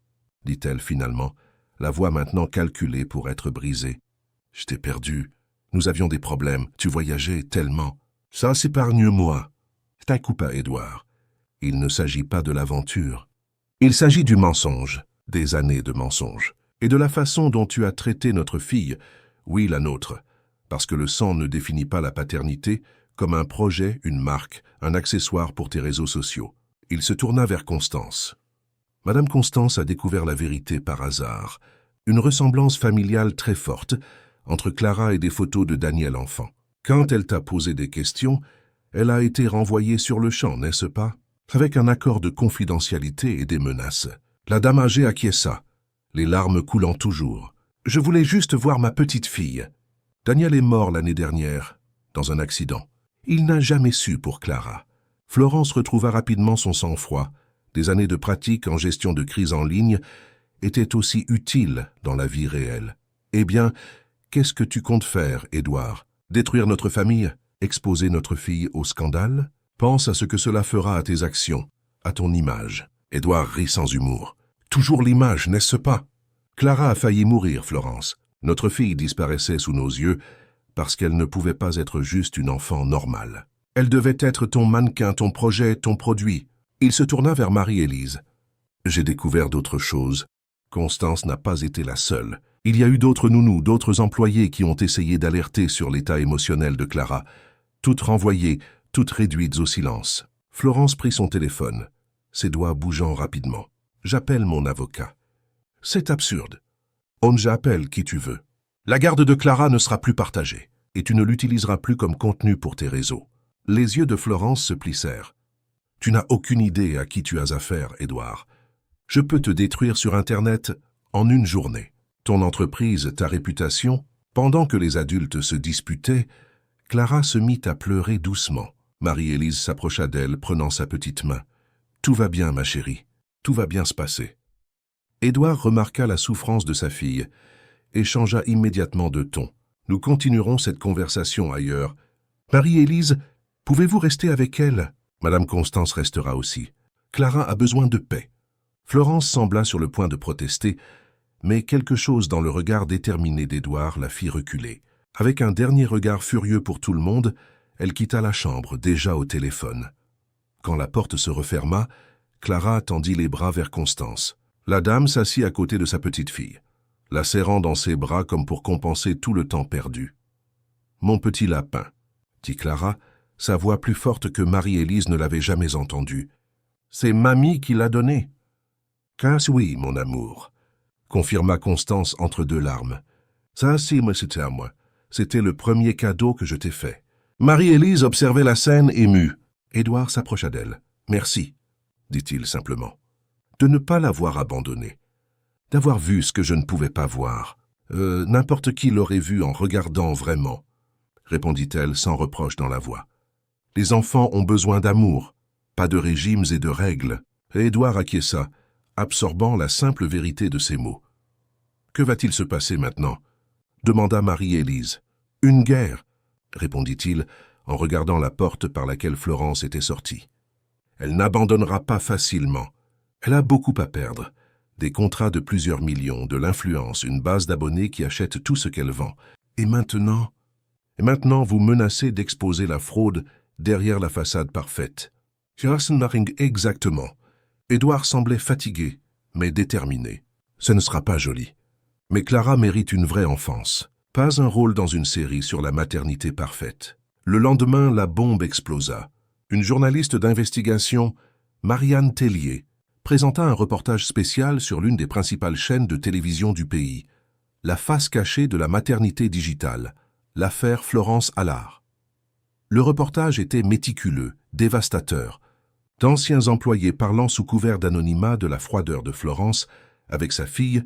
dit-elle finalement, la voix maintenant calculée pour être brisée. « Je t'ai perdu. Nous avions des problèmes. Tu voyageais tellement. Ça s'épargne-moi. » T'as coupé à Édouard. Il ne s'agit pas de l'aventure. Il s'agit du mensonge, des années de mensonges, et de la façon dont tu as traité notre fille, oui la nôtre, parce que le sang ne définit pas la paternité, comme un projet, une marque, un accessoire pour tes réseaux sociaux. Il se tourna vers Constance. Madame Constance a découvert la vérité par hasard, une ressemblance familiale très forte entre Clara et des photos de Daniel enfant. Quand elle t'a posé des questions, elle a été renvoyée sur le champ, n'est-ce pas? Avec un accord de confidentialité et des menaces. La dame âgée acquiesça, les larmes coulant toujours. Je voulais juste voir ma petite fille. Daniel est mort l'année dernière, dans un accident. Il n'a jamais su pour Clara. Florence retrouva rapidement son sang-froid. Des années de pratique en gestion de crise en ligne étaient aussi utiles dans la vie réelle. Eh bien, qu'est-ce que tu comptes faire, Édouard? Détruire notre famille? Exposer notre fille au scandale? Pense à ce que cela fera à tes actions, à ton image. Édouard rit sans humour. Toujours l'image, n'est-ce pas? Clara a failli mourir, Florence. Notre fille disparaissait sous nos yeux parce qu'elle ne pouvait pas être juste une enfant normale. Elle devait être ton mannequin, ton projet, ton produit. Il se tourna vers Marie-Élise. J'ai découvert d'autres choses. Constance n'a pas été la seule. Il y a eu d'autres nounous, d'autres employés qui ont essayé d'alerter sur l'état émotionnel de Clara, toutes renvoyées, toutes réduites au silence. Florence prit son téléphone, ses doigts bougeant rapidement. J'appelle mon avocat. C'est absurde. J'appelle qui tu veux. La garde de Clara ne sera plus partagée, et tu ne l'utiliseras plus comme contenu pour tes réseaux. Les yeux de Florence se plissèrent. Tu n'as aucune idée à qui tu as affaire, Édouard. Je peux te détruire sur Internet en une journée. Ton entreprise, ta réputation. Pendant que les adultes se disputaient, Clara se mit à pleurer doucement. Marie-Élise s'approcha d'elle, prenant sa petite main. « Tout va bien, ma chérie. Tout va bien se passer. » Édouard remarqua la souffrance de sa fille et changea immédiatement de ton. « Nous continuerons cette conversation ailleurs. Marie-Élise, pouvez-vous rester avec elle? Madame Constance restera aussi. Clara a besoin de paix. » Florence sembla sur le point de protester, mais quelque chose dans le regard déterminé d'Édouard la fit reculer. Avec un dernier regard furieux pour tout le monde, elle quitta la chambre, déjà au téléphone. Quand la porte se referma, Clara tendit les bras vers Constance. La dame s'assit à côté de sa petite fille, la serrant dans ses bras comme pour compenser tout le temps perdu. « Mon petit lapin », dit Clara, sa voix plus forte que Marie-Élise ne l'avait jamais entendue. « C'est mamie qui l'a donné. »« Qu'as oui, mon amour », confirma Constance entre deux larmes. « Ça, si, mais c'était à moi. C'était le premier cadeau que je t'ai fait. » Marie-Élise observait la scène émue. Édouard s'approcha d'elle. « Merci, » dit-il simplement, « de ne pas l'avoir abandonnée, d'avoir vu ce que je ne pouvais pas voir. N'importe qui l'aurait vu en regardant vraiment, » répondit-elle sans reproche dans la voix. « Les enfants ont besoin d'amour, pas de régimes et de règles. » Et Édouard acquiesça, absorbant la simple vérité de ces mots. « Que va-t-il se passer maintenant » demanda Marie-Élise. « Une guerre, » répondit-il en regardant la porte par laquelle Florence était sortie. « Elle n'abandonnera pas facilement. Elle a beaucoup à perdre. Des contrats de plusieurs millions, de l'influence, une base d'abonnés qui achètent tout ce qu'elle vend. Et maintenant, vous menacez d'exposer la fraude derrière la façade parfaite. » Exactement. Édouard semblait fatigué, mais déterminé. Ce ne sera pas joli. Mais Clara mérite une vraie enfance. Pas un rôle dans une série sur la maternité parfaite. Le lendemain, la bombe explosa. Une journaliste d'investigation, Marianne Tellier, présenta un reportage spécial sur l'une des principales chaînes de télévision du pays. La face cachée de la maternité digitale, l'affaire Florence Allard. Le reportage était méticuleux, dévastateur. D'anciens employés parlant sous couvert d'anonymat de la froideur de Florence avec sa fille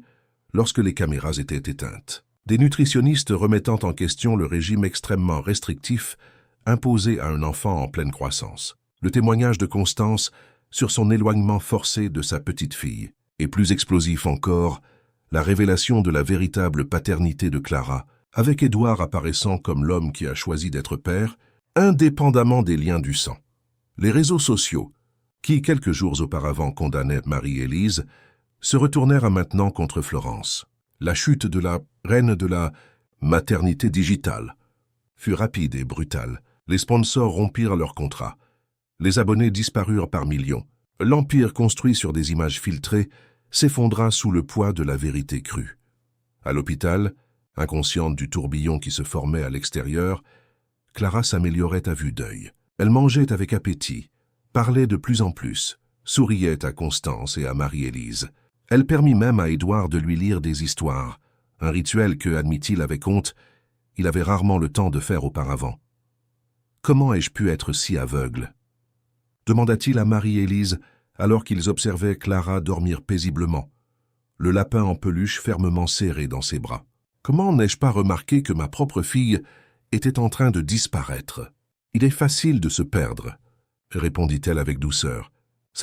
lorsque les caméras étaient éteintes. Des nutritionnistes remettant en question le régime extrêmement restrictif imposé à un enfant en pleine croissance. Le témoignage de Constance sur son éloignement forcé de sa petite fille. Et plus explosif encore, la révélation de la véritable paternité de Clara, avec Édouard apparaissant comme l'homme qui a choisi d'être père, indépendamment des liens du sang. Les réseaux sociaux, qui quelques jours auparavant condamnaient Marie-Élise, se retournèrent maintenant contre Florence. La chute de la reine de la maternité digitale fut rapide et brutale. Les sponsors rompirent leurs contrats. Les abonnés disparurent par millions. L'empire construit sur des images filtrées s'effondra sous le poids de la vérité crue. À l'hôpital, inconsciente du tourbillon qui se formait à l'extérieur, Clara s'améliorait à vue d'œil. Elle mangeait avec appétit, parlait de plus en plus, souriait à Constance et à Marie-Élise. Elle permit même à Édouard de lui lire des histoires, un rituel que, admit-il avec honte, il avait rarement le temps de faire auparavant. « Comment ai-je pu être si aveugle ?» demanda-t-il à Marie-Élise alors qu'ils observaient Clara dormir paisiblement, le lapin en peluche fermement serré dans ses bras. « Comment n'ai-je pas remarqué que ma propre fille était en train de disparaître? Il est facile de se perdre, » répondit-elle avec douceur. «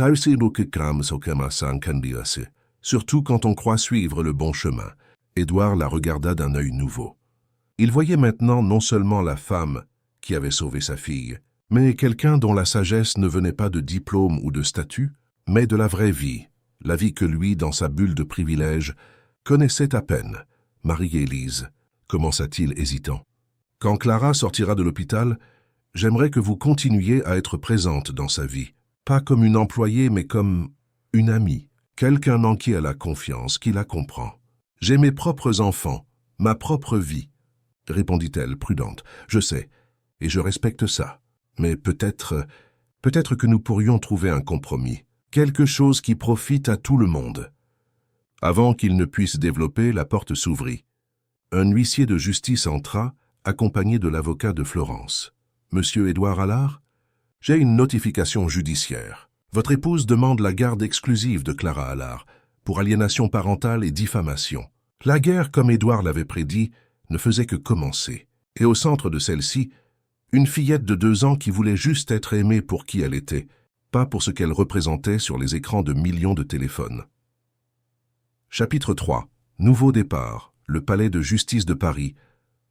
Surtout quand on croit suivre le bon chemin. » Édouard la regarda d'un œil nouveau. Il voyait maintenant non seulement la femme qui avait sauvé sa fille, mais quelqu'un dont la sagesse ne venait pas de diplôme ou de statut, mais de la vraie vie, la vie que lui, dans sa bulle de privilèges, connaissait à peine. « Marie-Élise, » commença-t-il hésitant. « Quand Clara sortira de l'hôpital, j'aimerais que vous continuiez à être présente dans sa vie, pas comme une employée, mais comme une amie, quelqu'un en qui elle a confiance, qui la comprend. J'ai mes propres enfants, ma propre vie, » répondit-elle prudente. « Je sais, et je respecte ça. Mais peut-être que nous pourrions trouver un compromis, quelque chose qui profite à tout le monde. » Avant qu'il ne puisse développer, la porte s'ouvrit. Un huissier de justice entra, accompagné de l'avocat de Florence. « Monsieur Édouard Allard, j'ai une notification judiciaire. Votre épouse demande la garde exclusive de Clara Allard pour aliénation parentale et diffamation. La guerre, comme Édouard l'avait prédit, ne faisait que commencer. Et au centre de celle-ci, une fillette de 2 ans qui voulait juste être aimée pour qui elle était, pas pour ce qu'elle représentait sur les écrans de millions de téléphones. » Chapitre 3. Nouveau départ. Le palais de justice de Paris,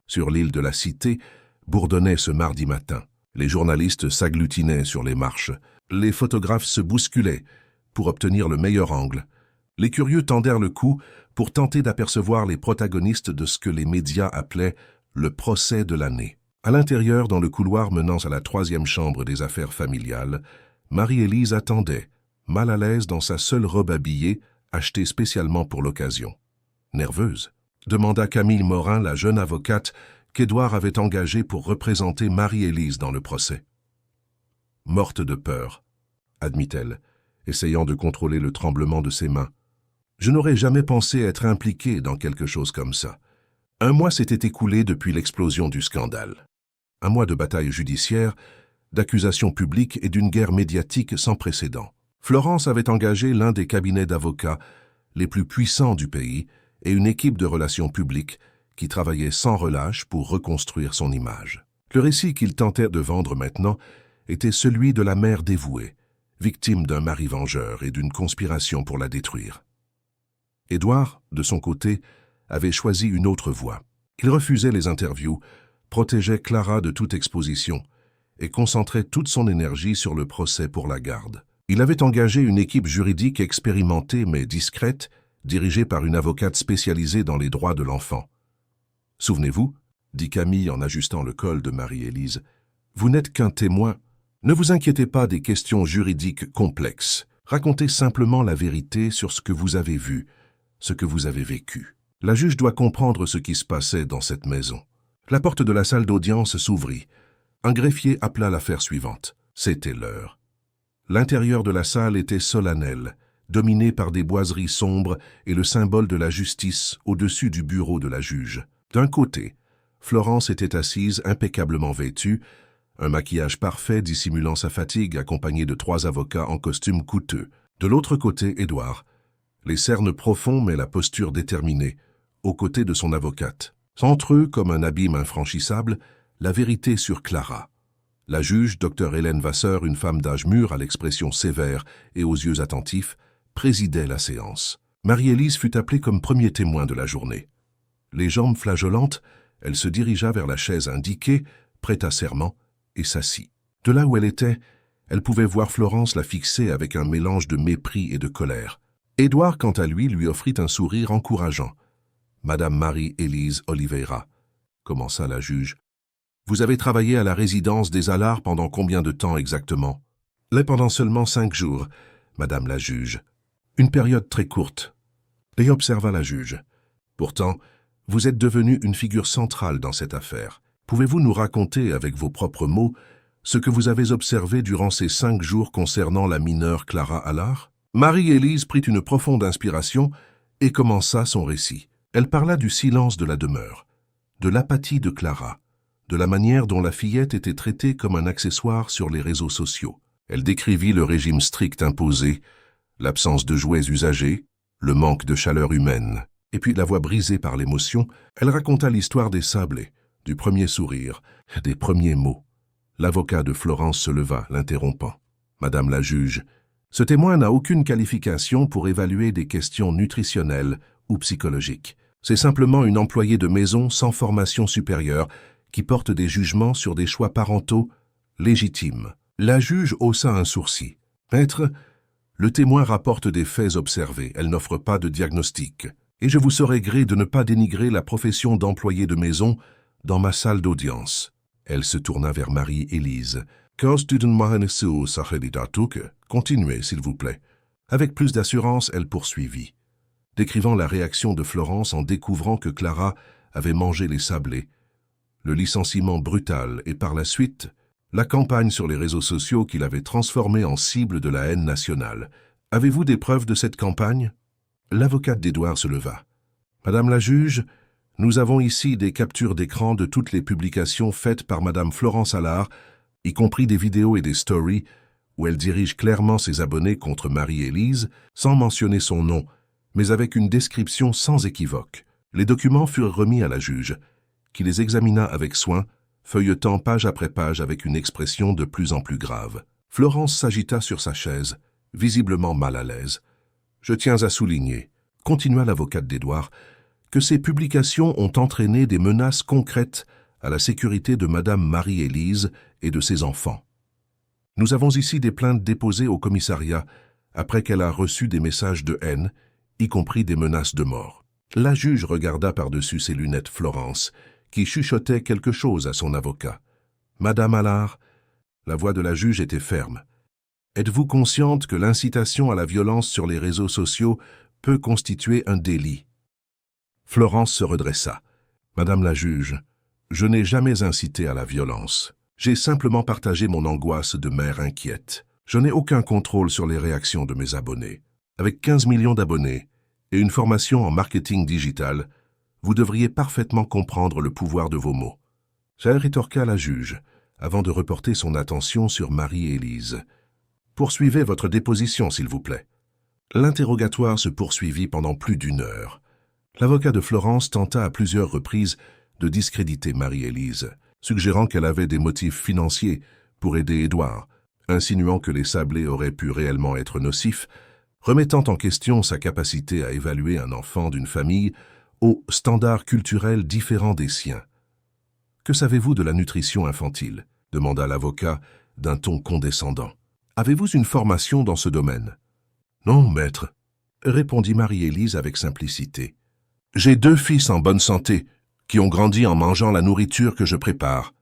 sur l'île de la Cité, bourdonnait ce mardi matin. Les journalistes s'agglutinaient sur les marches. Les photographes se bousculaient pour obtenir le meilleur angle. Les curieux tendèrent le cou pour tenter d'apercevoir les protagonistes de ce que les médias appelaient le procès de l'année. À l'intérieur, dans le couloir menant à la 3e chambre des affaires familiales, Marie-Élise attendait, mal à l'aise dans sa seule robe habillée, achetée spécialement pour l'occasion. Nerveuse, demanda Camille Morin, la jeune avocate qu'Édouard avait engagée pour représenter Marie-Élise dans le procès. Morte de peur, admit-elle, essayant de contrôler le tremblement de ses mains. Je n'aurais jamais pensé être impliquée dans quelque chose comme ça. 1 mois s'était écoulé depuis l'explosion du scandale. 1 mois de bataille judiciaire, d'accusations publiques et d'une guerre médiatique sans précédent. Florence avait engagé l'un des cabinets d'avocats les plus puissants du pays et une équipe de relations publiques qui travaillait sans relâche pour reconstruire son image. Le récit qu'il tentait de vendre maintenant était celui de la mère dévouée, victime d'un mari vengeur et d'une conspiration pour la détruire. Édouard, de son côté, avait choisi une autre voie. Il refusait les interviews, protégeait Clara de toute exposition et concentrait toute son énergie sur le procès pour la garde. Il avait engagé une équipe juridique expérimentée mais discrète, dirigée par une avocate spécialisée dans les droits de l'enfant. « Souvenez-vous, » dit Camille en ajustant le col de Marie-Élise, « vous n'êtes qu'un témoin. Ne vous inquiétez pas des questions juridiques complexes. Racontez simplement la vérité sur ce que vous avez vu, ce que vous avez vécu. La juge doit comprendre ce qui se passait dans cette maison. » La porte de la salle d'audience s'ouvrit. Un greffier appela l'affaire suivante. C'était l'heure. L'intérieur de la salle était solennel, dominé par des boiseries sombres et le symbole de la justice au-dessus du bureau de la juge. D'un côté, Florence était assise impeccablement vêtue, un maquillage parfait dissimulant sa fatigue accompagné de 3 avocats en costume coûteux. De l'autre côté, Édouard, les cernes profonds mais la posture déterminée, aux côtés de son avocate. Entre eux, comme un abîme infranchissable, la vérité sur Clara. La juge, Dr Hélène Vasseur, une femme d'âge mûr à l'expression sévère et aux yeux attentifs, présidait la séance. Marie-Élise fut appelée comme premier témoin de la journée. Les jambes flageolantes, elle se dirigea vers la chaise indiquée, prête à serment, et s'assit. De là où elle était, elle pouvait voir Florence la fixer avec un mélange de mépris et de colère. Édouard, quant à lui offrit un sourire encourageant. « Madame Marie-Élise Oliveira, » commença la juge, « vous avez travaillé à la résidence des Allard pendant combien de temps exactement ?»« Pendant seulement 5 jours, Madame la juge. Une période très courte. » Et observa la juge. « Pourtant, vous êtes devenue une figure centrale dans cette affaire. Pouvez-vous nous raconter, avec vos propres mots, ce que vous avez observé durant ces 5 jours concernant la mineure Clara Allard ?» Marie-Élise prit une profonde inspiration et commença son récit. Elle parla du silence de la demeure, de l'apathie de Clara, de la manière dont la fillette était traitée comme un accessoire sur les réseaux sociaux. Elle décrivit le régime strict imposé, l'absence de jouets usagés, le manque de chaleur humaine. Et puis, la voix brisée par l'émotion, elle raconta l'histoire des sablés, du premier sourire, des premiers mots. L'avocat de Florence se leva, l'interrompant. « Madame la juge, ce témoin n'a aucune qualification pour évaluer des questions nutritionnelles ou psychologiques. C'est simplement une employée de maison sans formation supérieure qui porte des jugements sur des choix parentaux légitimes. » La juge haussa un sourcil. « Maître, le témoin rapporte des faits observés, elle n'offre pas de diagnostic. Et je vous saurai gré de ne pas dénigrer la profession d'employé de maison dans ma salle d'audience. » Elle se tourna vers Marie-Élise. « Continuez, s'il vous plaît. » Avec plus d'assurance, elle poursuivit, décrivant la réaction de Florence en découvrant que Clara avait mangé les sablés, le licenciement brutal et par la suite, la campagne sur les réseaux sociaux qui l'avait transformée en cible de la haine nationale. « Avez-vous des preuves de cette campagne ?» L'avocate d'Édouard se leva. « Madame la juge, nous avons ici des captures d'écran de toutes les publications faites par Madame Florence Allard, y compris des vidéos et des stories, où elle dirige clairement ses abonnés contre Marie-Élise, sans mentionner son nom, mais avec une description sans équivoque. Les documents furent remis à la juge, qui les examina avec soin, feuilletant page après page avec une expression de plus en plus grave. Florence s'agita sur sa chaise, visiblement mal à l'aise. « Je tiens à souligner, » continua l'avocate d'Édouard, « que ces publications ont entraîné des menaces concrètes à la sécurité de Madame Marie-Élise et de ses enfants. Nous avons ici des plaintes déposées au commissariat après qu'elle a reçu des messages de haine, y compris des menaces de mort. » La juge regarda par-dessus ses lunettes Florence, qui chuchotait quelque chose à son avocat. « Madame Allard, » la voix de la juge était ferme. « Êtes-vous consciente que l'incitation à la violence sur les réseaux sociaux peut constituer un délit ?» Florence se redressa. « Madame la juge, je n'ai jamais incité à la violence. J'ai simplement partagé mon angoisse de mère inquiète. Je n'ai aucun contrôle sur les réactions de mes abonnés. Avec 15 millions d'abonnés et une formation en marketing digital, vous devriez parfaitement comprendre le pouvoir de vos mots. » Rétorqua la juge, avant de reporter son attention sur Marie-Élise. « Poursuivez votre déposition, s'il vous plaît. » L'interrogatoire se poursuivit pendant plus d'1 heure. L'avocat de Florence tenta à plusieurs reprises de discréditer Marie-Élise, suggérant qu'elle avait des motifs financiers pour aider Édouard, insinuant que les sablés auraient pu réellement être nocifs, remettant en question sa capacité à évaluer un enfant d'une famille aux standards culturels différents des siens. « Que savez-vous de la nutrition infantile ?» demanda l'avocat d'un ton condescendant. « Avez-vous une formation dans ce domaine ?»« Non, maître, » répondit Marie-Élise avec simplicité. « J'ai 2 fils en bonne santé, qui ont grandi en mangeant la nourriture que je prépare. »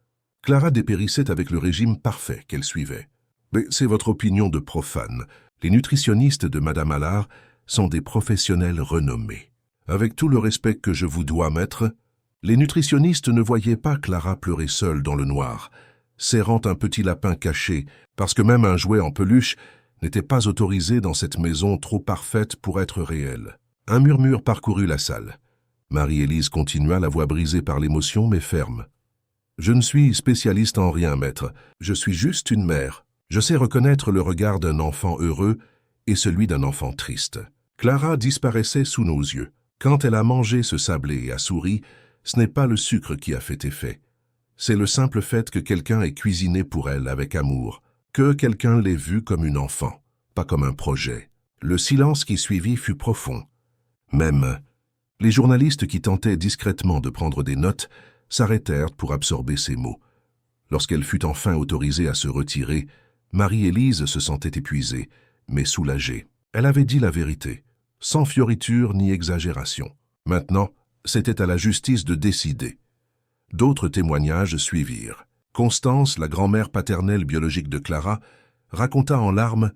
Clara dépérissait avec le régime parfait qu'elle suivait. « Mais c'est votre opinion de profane. Les nutritionnistes de Madame Allard sont des professionnels renommés. Avec tout le respect que je vous dois, maître, les nutritionnistes ne voyaient pas Clara pleurer seule dans le noir, serrant un petit lapin caché, parce que même un jouet en peluche n'était pas autorisé dans cette maison trop parfaite pour être réelle. » Un murmure parcourut la salle. Marie-Élise continua, la voix brisée par l'émotion mais ferme. « Je ne suis spécialiste en rien, maître. Je suis juste une mère. Je sais reconnaître le regard d'un enfant heureux et celui d'un enfant triste. Clara disparaissait sous nos yeux. Quand elle a mangé ce sablé et a souri, ce n'est pas le sucre qui a fait effet. C'est le simple fait que quelqu'un ait cuisiné pour elle avec amour, que quelqu'un l'ait vue comme une enfant, pas comme un projet. » Le silence qui suivit fut profond. Même les journalistes qui tentaient discrètement de prendre des notes s'arrêtèrent pour absorber ces mots. Lorsqu'elle fut enfin autorisée à se retirer, Marie-Élise se sentait épuisée, mais soulagée. Elle avait dit la vérité, sans fioriture ni exagération. Maintenant, c'était à la justice de décider. D'autres témoignages suivirent. Constance, la grand-mère paternelle biologique de Clara, raconta en larmes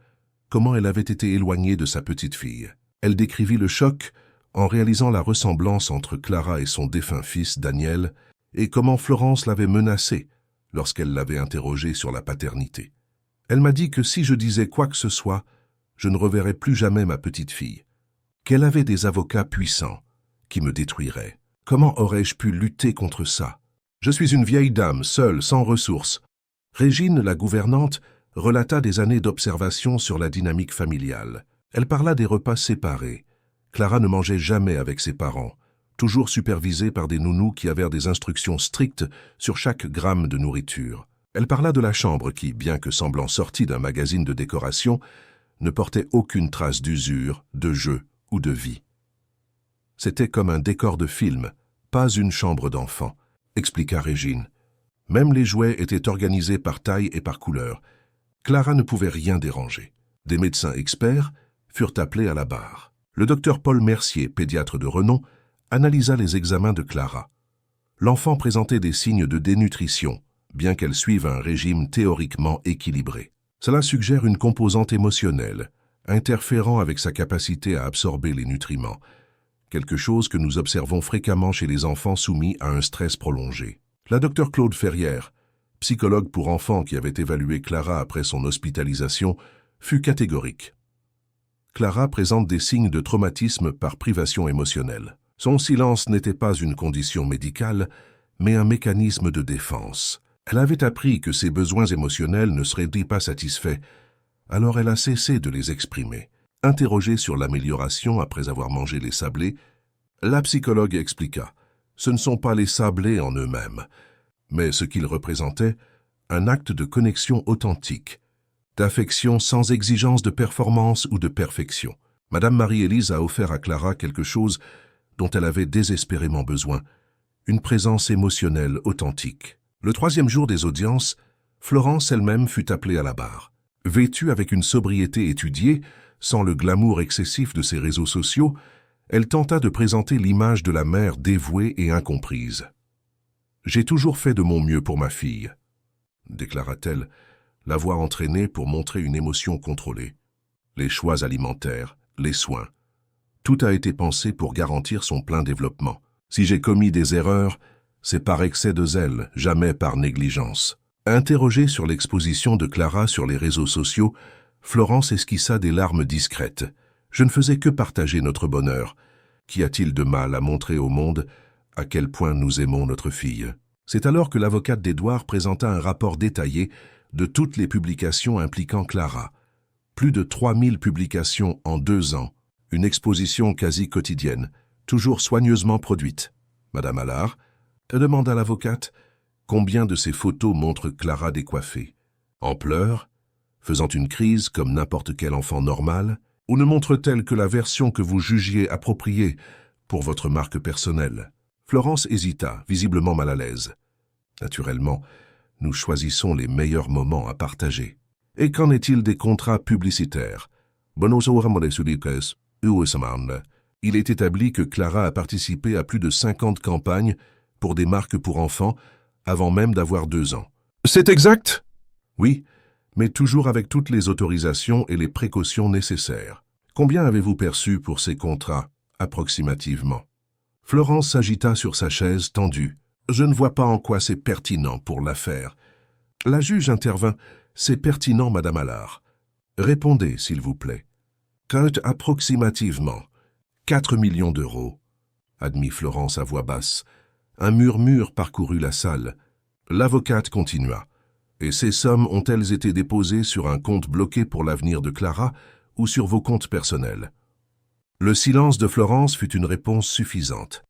comment elle avait été éloignée de sa petite-fille. Elle décrivit le choc en réalisant la ressemblance entre Clara et son défunt fils, Daniel, et comment Florence l'avait menacée lorsqu'elle l'avait interrogée sur la paternité. Elle m'a dit que si je disais quoi que ce soit, je ne reverrais plus jamais ma petite-fille, qu'elle avait des avocats puissants qui me détruiraient. Comment aurais-je pu lutter contre ça? Je suis une vieille dame, seule, sans ressources. Régine, la gouvernante, relata des années d'observation sur la dynamique familiale. Elle parla des repas séparés. Clara ne mangeait jamais avec ses parents, toujours supervisée par des nounous qui avaient des instructions strictes sur chaque gramme de nourriture. Elle parla de la chambre qui, bien que semblant sortie d'un magazine de décoration, ne portait aucune trace d'usure, de jeu ou de vie. C'était comme un décor de film, pas une chambre d'enfant, expliqua Régine. Même les jouets étaient organisés par taille et par couleur. Clara ne pouvait rien déranger. Des médecins experts furent appelés à la barre. Le docteur Paul Mercier, pédiatre de renom, analysa les examens de Clara. L'enfant présentait des signes de dénutrition, bien qu'elle suive un régime théoriquement équilibré. Cela suggère une composante émotionnelle, interférant avec sa capacité à absorber les nutriments, quelque chose que nous observons fréquemment chez les enfants soumis à un stress prolongé. La docteure Claude Ferrière, psychologue pour enfants qui avait évalué Clara après son hospitalisation, fut catégorique. Clara présente des signes de traumatisme par privation émotionnelle. Son silence n'était pas une condition médicale, mais un mécanisme de défense. Elle avait appris que ses besoins émotionnels ne seraient pas satisfaits, alors elle a cessé de les exprimer. Interrogée sur l'amélioration après avoir mangé les sablés, la psychologue expliqua « Ce ne sont pas les sablés en eux-mêmes, mais ce qu'ils représentaient, un acte de connexion authentique, d'affection sans exigence de performance ou de perfection. Madame Marie-Élise a offert à Clara quelque chose dont elle avait désespérément besoin, une présence émotionnelle authentique. » Le troisième jour des audiences, Florence elle-même fut appelée à la barre. Vêtue avec une sobriété étudiée, sans le glamour excessif de ses réseaux sociaux, elle tenta de présenter l'image de la mère dévouée et incomprise. « J'ai toujours fait de mon mieux pour ma fille », déclara-t-elle, la voix entraînée pour montrer une émotion contrôlée. Les choix alimentaires, les soins, tout a été pensé pour garantir son plein développement. Si j'ai commis des erreurs, c'est par excès de zèle, jamais par négligence. Interrogée sur l'exposition de Clara sur les réseaux sociaux, Florence esquissa des larmes discrètes. Je ne faisais que partager notre bonheur. Qu'y a-t-il de mal à montrer au monde à quel point nous aimons notre fille? C'est alors que l'avocate d'Édouard présenta un rapport détaillé de toutes les publications impliquant Clara. Plus de 3000 publications en 2 ans. Une exposition quasi quotidienne, toujours soigneusement produite. Madame Allard demanda à l'avocate combien de ces photos montrent Clara décoiffée. En pleurs, faisant une crise comme n'importe quel enfant normal, ou ne montre-t-elle que la version que vous jugiez appropriée pour votre marque personnelle? Florence hésita, visiblement mal à l'aise. Naturellement, nous choisissons les meilleurs moments à partager. Et qu'en est-il des contrats publicitaires? Il est établi que Clara a participé à plus de 50 campagnes pour des marques pour enfants avant même d'avoir 2 ans. C'est exact? Oui, mais toujours avec toutes les autorisations et les précautions nécessaires. Combien avez-vous perçu pour ces contrats, approximativement? Florence s'agita sur sa chaise tendue. Je ne vois pas en quoi c'est pertinent pour l'affaire. La juge intervint. C'est pertinent, Madame Allard. Répondez, s'il vous plaît. Approximativement. 4 millions d'euros, admit Florence à voix basse. Un murmure parcourut la salle. L'avocate continua. Et ces sommes ont-elles été déposées sur un compte bloqué pour l'avenir de Clara ou sur vos comptes personnels? Le silence de Florence fut une réponse suffisante.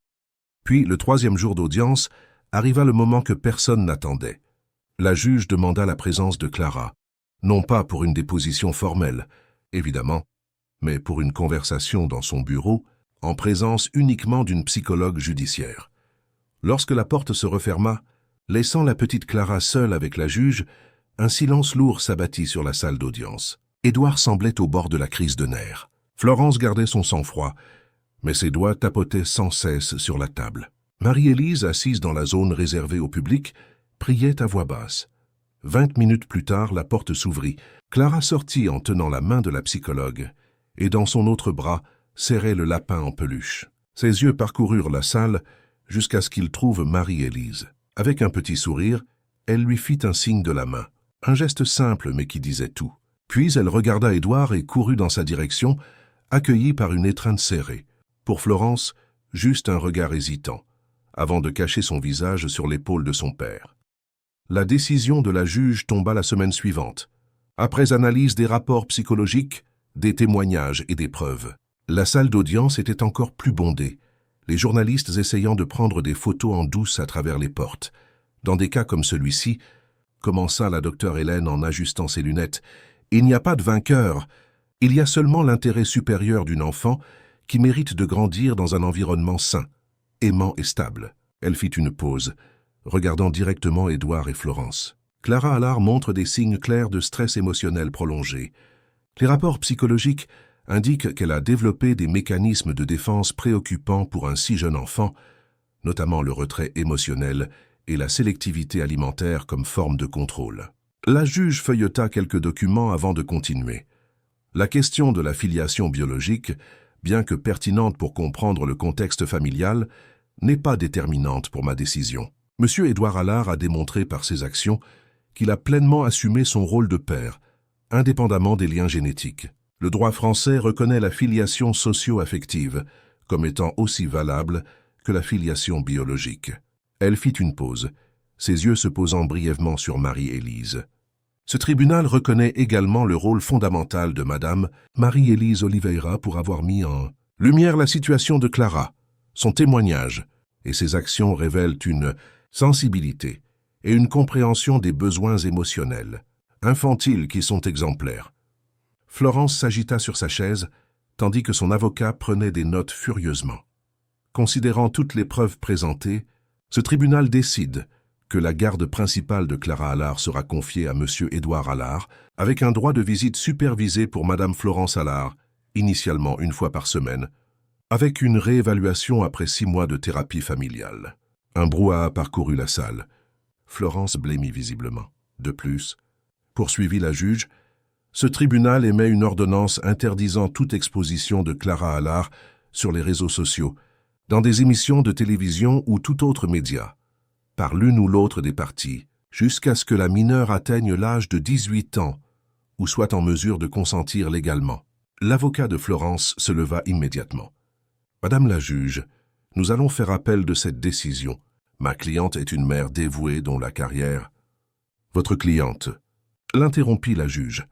Puis, le 3e jour d'audience, arriva le moment que personne n'attendait. La juge demanda la présence de Clara, non pas pour une déposition formelle, évidemment, mais pour une conversation dans son bureau, en présence uniquement d'une psychologue judiciaire. Lorsque la porte se referma, laissant la petite Clara seule avec la juge, un silence lourd s'abattit sur la salle d'audience. Édouard semblait au bord de la crise de nerfs. Florence gardait son sang-froid, mais ses doigts tapotaient sans cesse sur la table. Marie-Élise, assise dans la zone réservée au public, priait à voix basse. 20 minutes plus tard, la porte s'ouvrit. Clara sortit en tenant la main de la psychologue, et dans son autre bras serrait le lapin en peluche. Ses yeux parcoururent la salle jusqu'à ce qu'ils trouvent Marie-Élise. Avec un petit sourire, elle lui fit un signe de la main, un geste simple mais qui disait tout. Puis elle regarda Édouard et courut dans sa direction, accueillie par une étreinte serrée. Pour Florence, juste un regard hésitant. avant de cacher son visage sur l'épaule de son père. La décision de la juge tomba la semaine suivante. Après analyse des rapports psychologiques, des témoignages et des preuves, la salle d'audience était encore plus bondée, les journalistes essayant de prendre des photos en douce à travers les portes. Dans des cas comme celui-ci, commença la docteure Hélène en ajustant ses lunettes, il n'y a pas de vainqueur, il y a seulement l'intérêt supérieur d'une enfant qui mérite de grandir dans un environnement sain, aimant et stable. Elle fit une pause, regardant directement Édouard et Florence. Clara Allard montre des signes clairs de stress émotionnel prolongé. Les rapports psychologiques indiquent qu'elle a développé des mécanismes de défense préoccupants pour un si jeune enfant, notamment le retrait émotionnel et la sélectivité alimentaire comme forme de contrôle. La juge feuilleta quelques documents avant de continuer. La question de la filiation biologique, bien que pertinente pour comprendre le contexte familial, n'est pas déterminante pour ma décision. Monsieur Édouard Allard a démontré par ses actions qu'il a pleinement assumé son rôle de père, indépendamment des liens génétiques. Le droit français reconnaît la filiation socio-affective comme étant aussi valable que la filiation biologique. Elle fit une pause, ses yeux se posant brièvement sur Marie-Élise. Ce tribunal reconnaît également le rôle fondamental de Madame Marie-Élise Oliveira pour avoir mis en lumière la situation de Clara. Son témoignage et ses actions révèlent une sensibilité et une compréhension des besoins émotionnels, infantiles qui sont exemplaires. Florence s'agita sur sa chaise, tandis que son avocat prenait des notes furieusement. Considérant toutes les preuves présentées, ce tribunal décide que la garde principale de Clara Allard sera confiée à Monsieur Édouard Allard, avec un droit de visite supervisé pour Madame Florence Allard, initialement une fois par semaine, avec une réévaluation après 6 mois de thérapie familiale. Un brouhaha parcourut la salle. Florence blêmit visiblement. De plus, poursuivit la juge, ce tribunal émet une ordonnance interdisant toute exposition de Clara Allard sur les réseaux sociaux, dans des émissions de télévision ou tout autre média, par l'une ou l'autre des parties, jusqu'à ce que la mineure atteigne l'âge de 18 ans ou soit en mesure de consentir légalement. L'avocat de Florence se leva immédiatement. « Madame la juge, nous allons faire appel de cette décision. Ma cliente est une mère dévouée dont la carrière... » Votre cliente, l'interrompit la juge,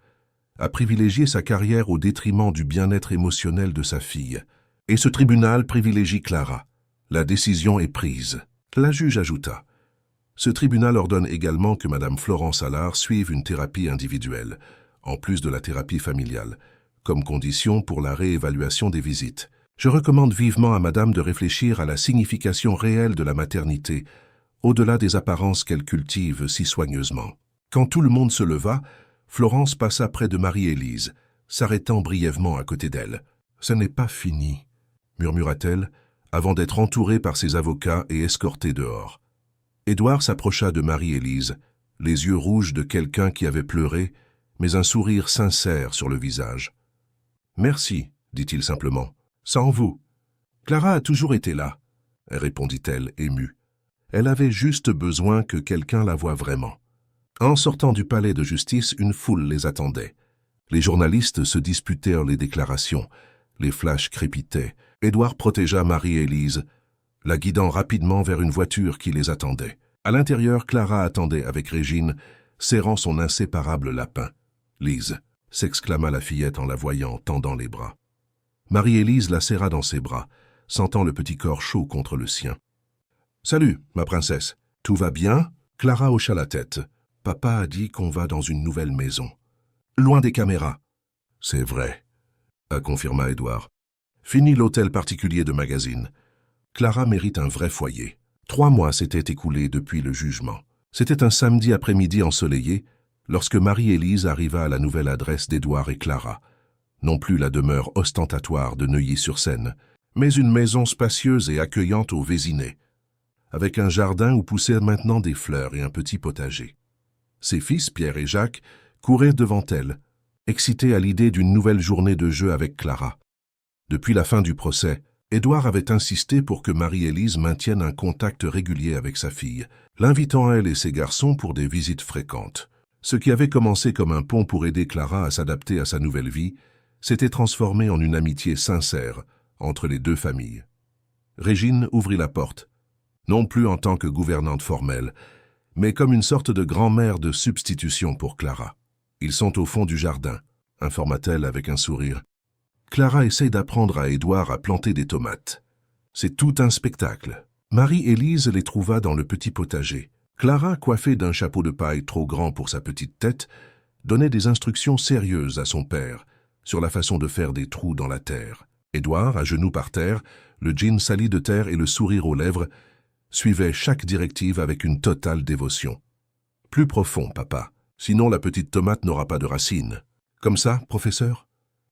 a privilégié sa carrière au détriment du bien-être émotionnel de sa fille. Et ce tribunal privilégie Clara. La décision est prise. La juge ajouta. Ce tribunal ordonne également que Madame Florence Allard suive une thérapie individuelle, en plus de la thérapie familiale, comme condition pour la réévaluation des visites. Je recommande vivement à Madame de réfléchir à la signification réelle de la maternité, au-delà des apparences qu'elle cultive si soigneusement. Quand tout le monde se leva, Florence passa près de Marie-Élise, s'arrêtant brièvement à côté d'elle. « Ce n'est pas fini », murmura-t-elle, avant d'être entourée par ses avocats et escortée dehors. Édouard s'approcha de Marie-Élise, les yeux rouges de quelqu'un qui avait pleuré, mais un sourire sincère sur le visage. « Merci, dit-il simplement. Sans vous. Clara a toujours été là, répondit-elle, émue. Elle avait juste besoin que quelqu'un la voie vraiment. En sortant du palais de justice, une foule les attendait. Les journalistes se disputèrent les déclarations. Les flashs crépitaient. Édouard protégea Marie-Élise, la guidant rapidement vers une voiture qui les attendait. À l'intérieur, Clara attendait avec Régine, serrant son inséparable lapin. « Lise !» s'exclama la fillette en la voyant, tendant les bras. Marie-Élise la serra dans ses bras, sentant le petit corps chaud contre le sien. « Salut, ma princesse. Tout va bien ?» Clara hocha la tête. « Papa a dit qu'on va dans une nouvelle maison. Loin des caméras. »« C'est vrai, » confirma Édouard. « Fini l'hôtel particulier de magazine. Clara mérite un vrai foyer. 3 mois s'étaient écoulés depuis le jugement. C'était un samedi après-midi ensoleillé, lorsque Marie-Élise arriva à la nouvelle adresse d'Édouard et Clara. Non plus la demeure ostentatoire de Neuilly-sur-Seine, mais une maison spacieuse et accueillante au Vésinet, avec un jardin où poussaient maintenant des fleurs et un petit potager. Ses fils, Pierre et Jacques, couraient devant elle, excités à l'idée d'une nouvelle journée de jeu avec Clara. Depuis la fin du procès, Édouard avait insisté pour que Marie-Élise maintienne un contact régulier avec sa fille, l'invitant elle et ses garçons pour des visites fréquentes. Ce qui avait commencé comme un pont pour aider Clara à s'adapter à sa nouvelle vie, s'était transformé en une amitié sincère entre les 2 familles. Régine ouvrit la porte. non plus en tant que gouvernante formelle, mais comme une sorte de grand-mère de substitution pour Clara. Ils sont au fond du jardin, informa-t-elle avec un sourire. Clara essaie d'apprendre à Édouard à planter des tomates. C'est tout un spectacle. Marie-Élise les trouva dans le petit potager. Clara, coiffée d'un chapeau de paille trop grand pour sa petite tête, donnait des instructions sérieuses à son père sur la façon de faire des trous dans la terre. Édouard, à genoux par terre, le jean sali de terre et le sourire aux lèvres, suivait chaque directive avec une totale dévotion. « Plus profond, papa, sinon la petite tomate n'aura pas de racines. »« Comme ça, professeur ?»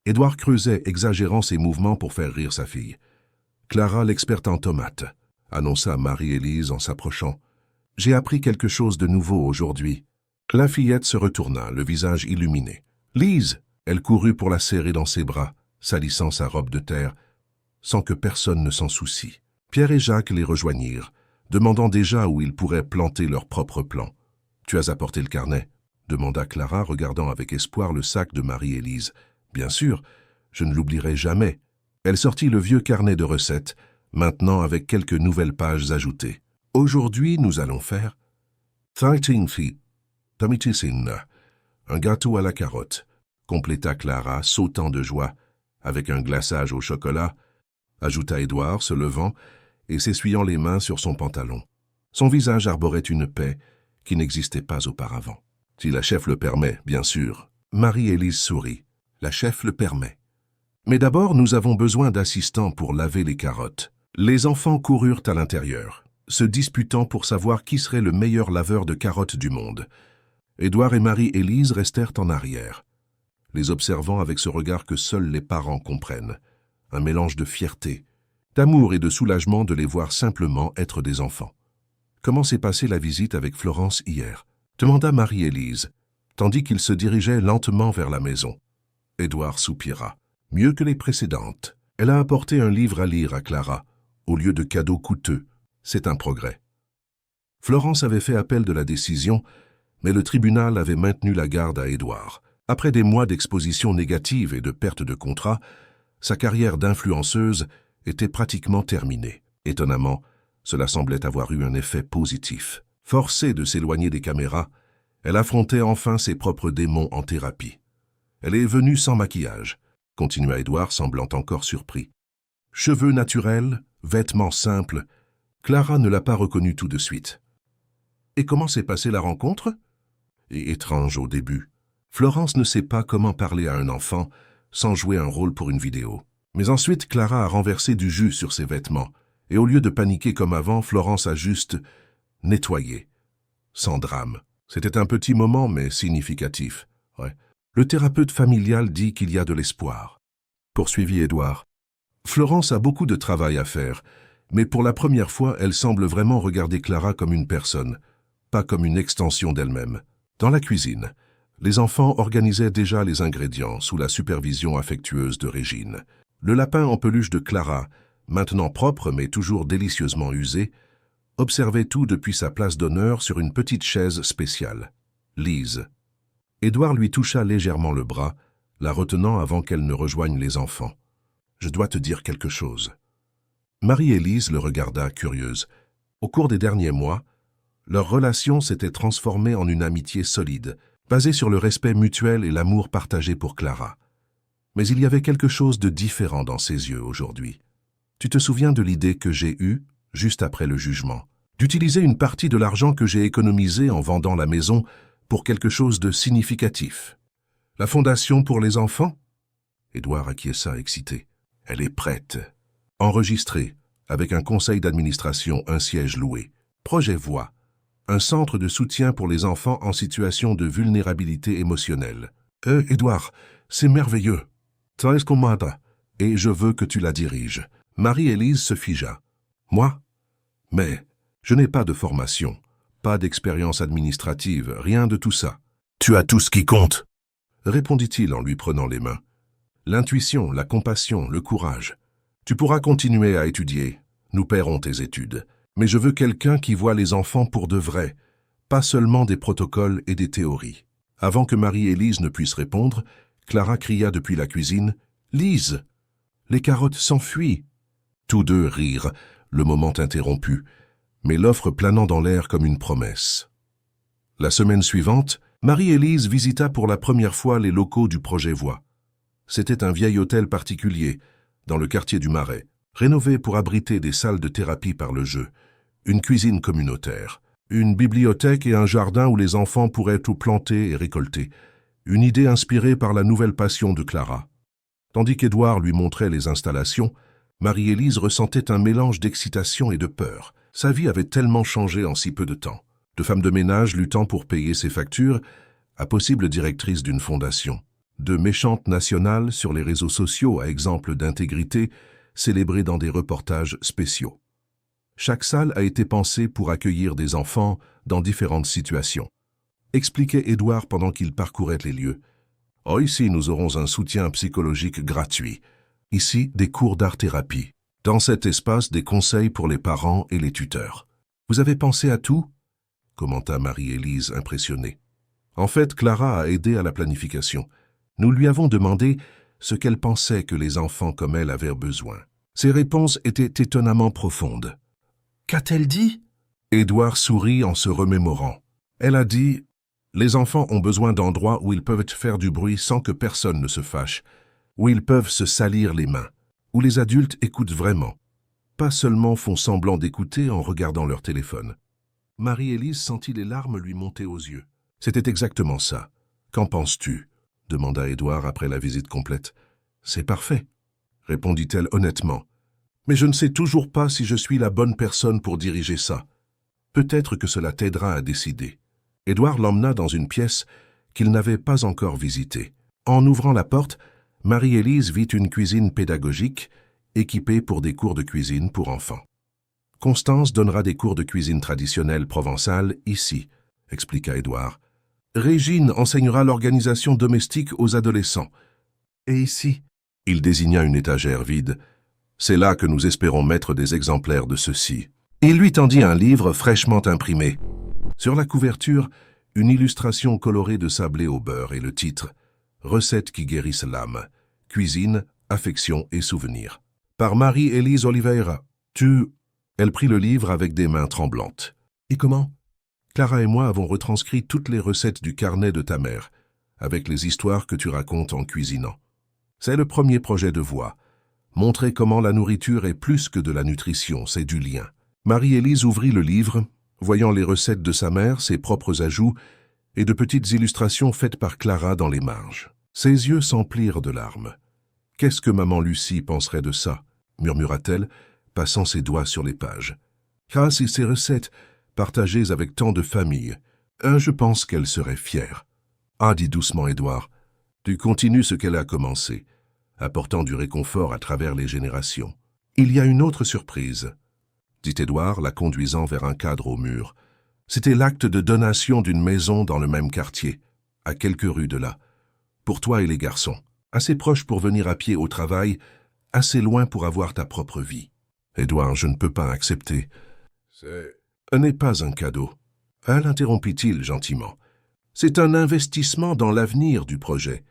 Édouard creusait, exagérant ses mouvements pour faire rire sa fille. « Clara, l'experte en tomates, » annonça Marie-Élise en s'approchant. « J'ai appris quelque chose de nouveau aujourd'hui. » La fillette se retourna, le visage illuminé. « Lise !» Elle courut pour la serrer dans ses bras, salissant sa robe de terre, sans que personne ne s'en soucie. Pierre et Jacques les rejoignirent, demandant déjà où ils pourraient planter leur propre plan. « Tu as apporté le carnet ?» demanda Clara, regardant avec espoir le sac de Marie-Élise. « Bien sûr, je ne l'oublierai jamais. » Elle sortit le vieux carnet de recettes, maintenant avec quelques nouvelles pages ajoutées. « Aujourd'hui, nous allons faire 13 feet, un gâteau à la carotte, » compléta Clara, sautant de joie, avec un glaçage au chocolat, ajouta Édouard, se levant et s'essuyant les mains sur son pantalon. Son visage arborait une paix qui n'existait pas auparavant. « Si la chef le permet, bien sûr. » Marie-Élise sourit. « La chef le permet. Mais d'abord, nous avons besoin d'assistants pour laver les carottes. » Les enfants coururent à l'intérieur, se disputant pour savoir qui serait le meilleur laveur de carottes du monde. Édouard et Marie-Élise restèrent en arrière, les observant avec ce regard que seuls les parents comprennent, un mélange de fierté, d'amour et de soulagement de les voir simplement être des enfants. « Comment s'est passée la visite avec Florence hier ?» demanda Marie-Élise, tandis qu'ils se dirigeaient lentement vers la maison. Édouard soupira. « Mieux que les précédentes. Elle a apporté un livre à lire à Clara, au lieu de cadeaux coûteux. C'est un progrès. » Florence avait fait appel de la décision, mais le tribunal avait maintenu la garde à Édouard. Après des mois d'exposition négative et de perte de contrat, sa carrière d'influenceuse était pratiquement terminée. Étonnamment, cela semblait avoir eu un effet positif. Forcée de s'éloigner des caméras, elle affrontait enfin ses propres démons en thérapie. Elle est venue sans maquillage, continua Édouard, semblant encore surpris. Cheveux naturels, vêtements simples, Clara ne l'a pas reconnue tout de suite. Et comment s'est passée la rencontre? Et étrange au début. Florence ne sait pas comment parler à un enfant sans jouer un rôle pour une vidéo. Mais ensuite, Clara a renversé du jus sur ses vêtements, et au lieu de paniquer comme avant, Florence a juste nettoyé. Sans drame. C'était un petit moment, mais significatif. Ouais. Le thérapeute familial dit qu'il y a de l'espoir. Poursuivit Édouard. Florence a beaucoup de travail à faire, mais pour la première fois, elle semble vraiment regarder Clara comme une personne, pas comme une extension d'elle-même. Dans la cuisine, les enfants organisaient déjà les ingrédients sous la supervision affectueuse de Régine. Le lapin en peluche de Clara, maintenant propre mais toujours délicieusement usé, observait tout depuis sa place d'honneur sur une petite chaise spéciale. Lise. Édouard lui toucha légèrement le bras, la retenant avant qu'elle ne rejoigne les enfants. « Je dois te dire quelque chose. » Marie-Élise le regarda curieuse. Au cours des derniers mois, leur relation s'était transformée en une amitié solide, basée sur le respect mutuel et l'amour partagé pour Clara. Mais il y avait quelque chose de différent dans ses yeux aujourd'hui. Tu te souviens de l'idée que j'ai eue, juste après le jugement, d'utiliser une partie de l'argent que j'ai économisé en vendant la maison pour quelque chose de significatif. La fondation pour les enfants? Édouard acquiesça excité. Elle est prête. Enregistrée, avec un conseil d'administration, un siège loué. Projet Voix. Un centre de soutien pour les enfants en situation de vulnérabilité émotionnelle. Édouard, c'est merveilleux. Et je veux que tu la diriges. Marie-Élise se figea. Moi? Mais je n'ai pas de formation, pas d'expérience administrative, rien de tout ça. Tu as tout ce qui compte, répondit-il en lui prenant les mains. L'intuition, la compassion, le courage. Tu pourras continuer à étudier. Nous paierons tes études. Mais je veux quelqu'un qui voit les enfants pour de vrai, pas seulement des protocoles et des théories. Avant que Marie-Élise ne puisse répondre, Clara cria depuis la cuisine « Lise !» Les carottes s'enfuient. Tous deux rirent, le moment interrompu. mais l'offre planant dans l'air comme une promesse. La semaine suivante, Marie-Élise visita pour la première fois les locaux du projet Voix. C'était un vieil hôtel particulier, dans le quartier du Marais, rénové pour abriter des salles de thérapie par le jeu, une cuisine communautaire, une bibliothèque et un jardin où les enfants pourraient tout planter et récolter, une idée inspirée par la nouvelle passion de Clara. Tandis qu'Édouard lui montrait les installations, Marie-Élise ressentait un mélange d'excitation et de peur. Sa vie avait tellement changé en si peu de temps. De femme de ménage luttant pour payer ses factures, à possible directrice d'une fondation. De méchante nationale sur les réseaux sociaux à exemple d'intégrité, célébrée dans des reportages spéciaux. Chaque salle a été pensée pour accueillir des enfants dans différentes situations. Expliquait Édouard pendant qu'il parcourait les lieux. « Oh, ici, nous aurons un soutien psychologique gratuit. Ici, des cours d'art-thérapie. Dans cet espace, des conseils pour les parents et les tuteurs. Vous avez pensé à tout ?» commenta Marie-Élise impressionnée. En fait, Clara a aidé à la planification. Nous lui avons demandé ce qu'elle pensait que les enfants comme elle avaient besoin. Ses réponses étaient étonnamment profondes. Qu'a-t-elle dit? Édouard sourit en se remémorant. Elle a dit « Les enfants ont besoin d'endroits où ils peuvent faire du bruit sans que personne ne se fâche, où ils peuvent se salir les mains, où les adultes écoutent vraiment, pas seulement font semblant d'écouter en regardant leur téléphone. » Marie-Élise sentit les larmes lui monter aux yeux. C'était exactement ça. « Qu'en penses-tu » demanda Édouard après la visite complète. « C'est parfait » répondit-elle honnêtement. « Mais je ne sais toujours pas si je suis la bonne personne pour diriger ça. Peut-être que cela t'aidera à décider. » Édouard l'emmena dans une pièce qu'il n'avait pas encore visitée. En ouvrant la porte, Marie-Élise vit une cuisine pédagogique équipée pour des cours de cuisine pour enfants. « Constance donnera des cours de cuisine traditionnelle provençale ici », expliqua Édouard. « Régine enseignera l'organisation domestique aux adolescents. Et ici ?» Il désigna une étagère vide. « C'est là que nous espérons mettre des exemplaires de ceux-ci. » Il lui tendit un livre fraîchement imprimé. Sur la couverture, une illustration colorée de sablé au beurre et le titre « Recettes qui guérissent l'âme, cuisine, affection et souvenirs » par Marie-Élise Oliveira. « Elle prit le livre avec des mains tremblantes. « Et comment ?» Clara et moi avons retranscrit toutes les recettes du carnet de ta mère, avec les histoires que tu racontes en cuisinant. C'est le premier projet de Voix. Montrer comment la nourriture est plus que de la nutrition, c'est du lien. » Marie-Élise ouvrit le livre, voyant les recettes de sa mère, ses propres ajouts, et de petites illustrations faites par Clara dans les marges. Ses yeux s'emplirent de larmes. « Qu'est-ce que maman Lucie penserait de ça ?» murmura-t-elle, passant ses doigts sur les pages. « Ah, si ces recettes, partagées avec tant de familles, je pense qu'elle serait fière. » « Ah, dit doucement Édouard, tu continues ce qu'elle a commencé, apportant du réconfort à travers les générations. Il y a une autre surprise, dit Édouard, la conduisant vers un cadre au mur. C'était l'acte de donation d'une maison dans le même quartier, à quelques rues de là, pour toi et les garçons, assez proche pour venir à pied au travail, assez loin pour avoir ta propre vie. Édouard, je ne peux pas accepter. Ce n'est pas un cadeau. L'interrompit-il gentiment. C'est un investissement dans l'avenir du projet.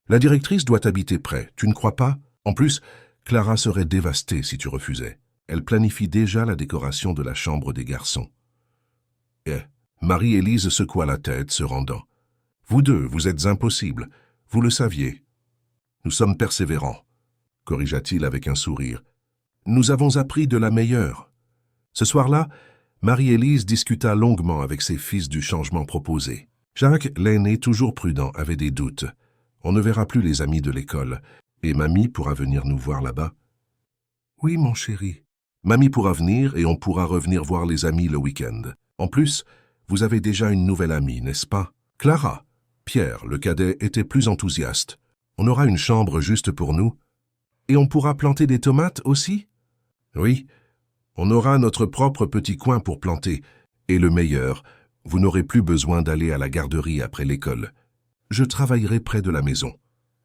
La directrice doit habiter près, tu ne crois pas? En plus, Clara serait dévastée si tu refusais. Elle planifie déjà la décoration de la chambre des garçons. Marie-Élise secoua la tête, se rendant. Vous deux, vous êtes impossibles. Vous le saviez. Nous sommes persévérants, corrigea-t-il avec un sourire. Nous avons appris de la meilleure. Ce soir-là, Marie-Élise discuta longuement avec ses fils du changement proposé. Jacques, l'aîné, toujours prudent, avait des doutes. On ne verra plus les amis de l'école, et mamie pourra venir nous voir là-bas. Oui, mon chéri. Mamie pourra venir et on pourra revenir voir les amis le week-end. En plus, vous avez déjà une nouvelle amie, n'est-ce pas? Clara. Pierre, le cadet, était plus enthousiaste. On aura une chambre juste pour nous. Et on pourra planter des tomates aussi? Oui. On aura notre propre petit coin pour planter. Et le meilleur, vous n'aurez plus besoin d'aller à la garderie après l'école. Je travaillerai près de la maison.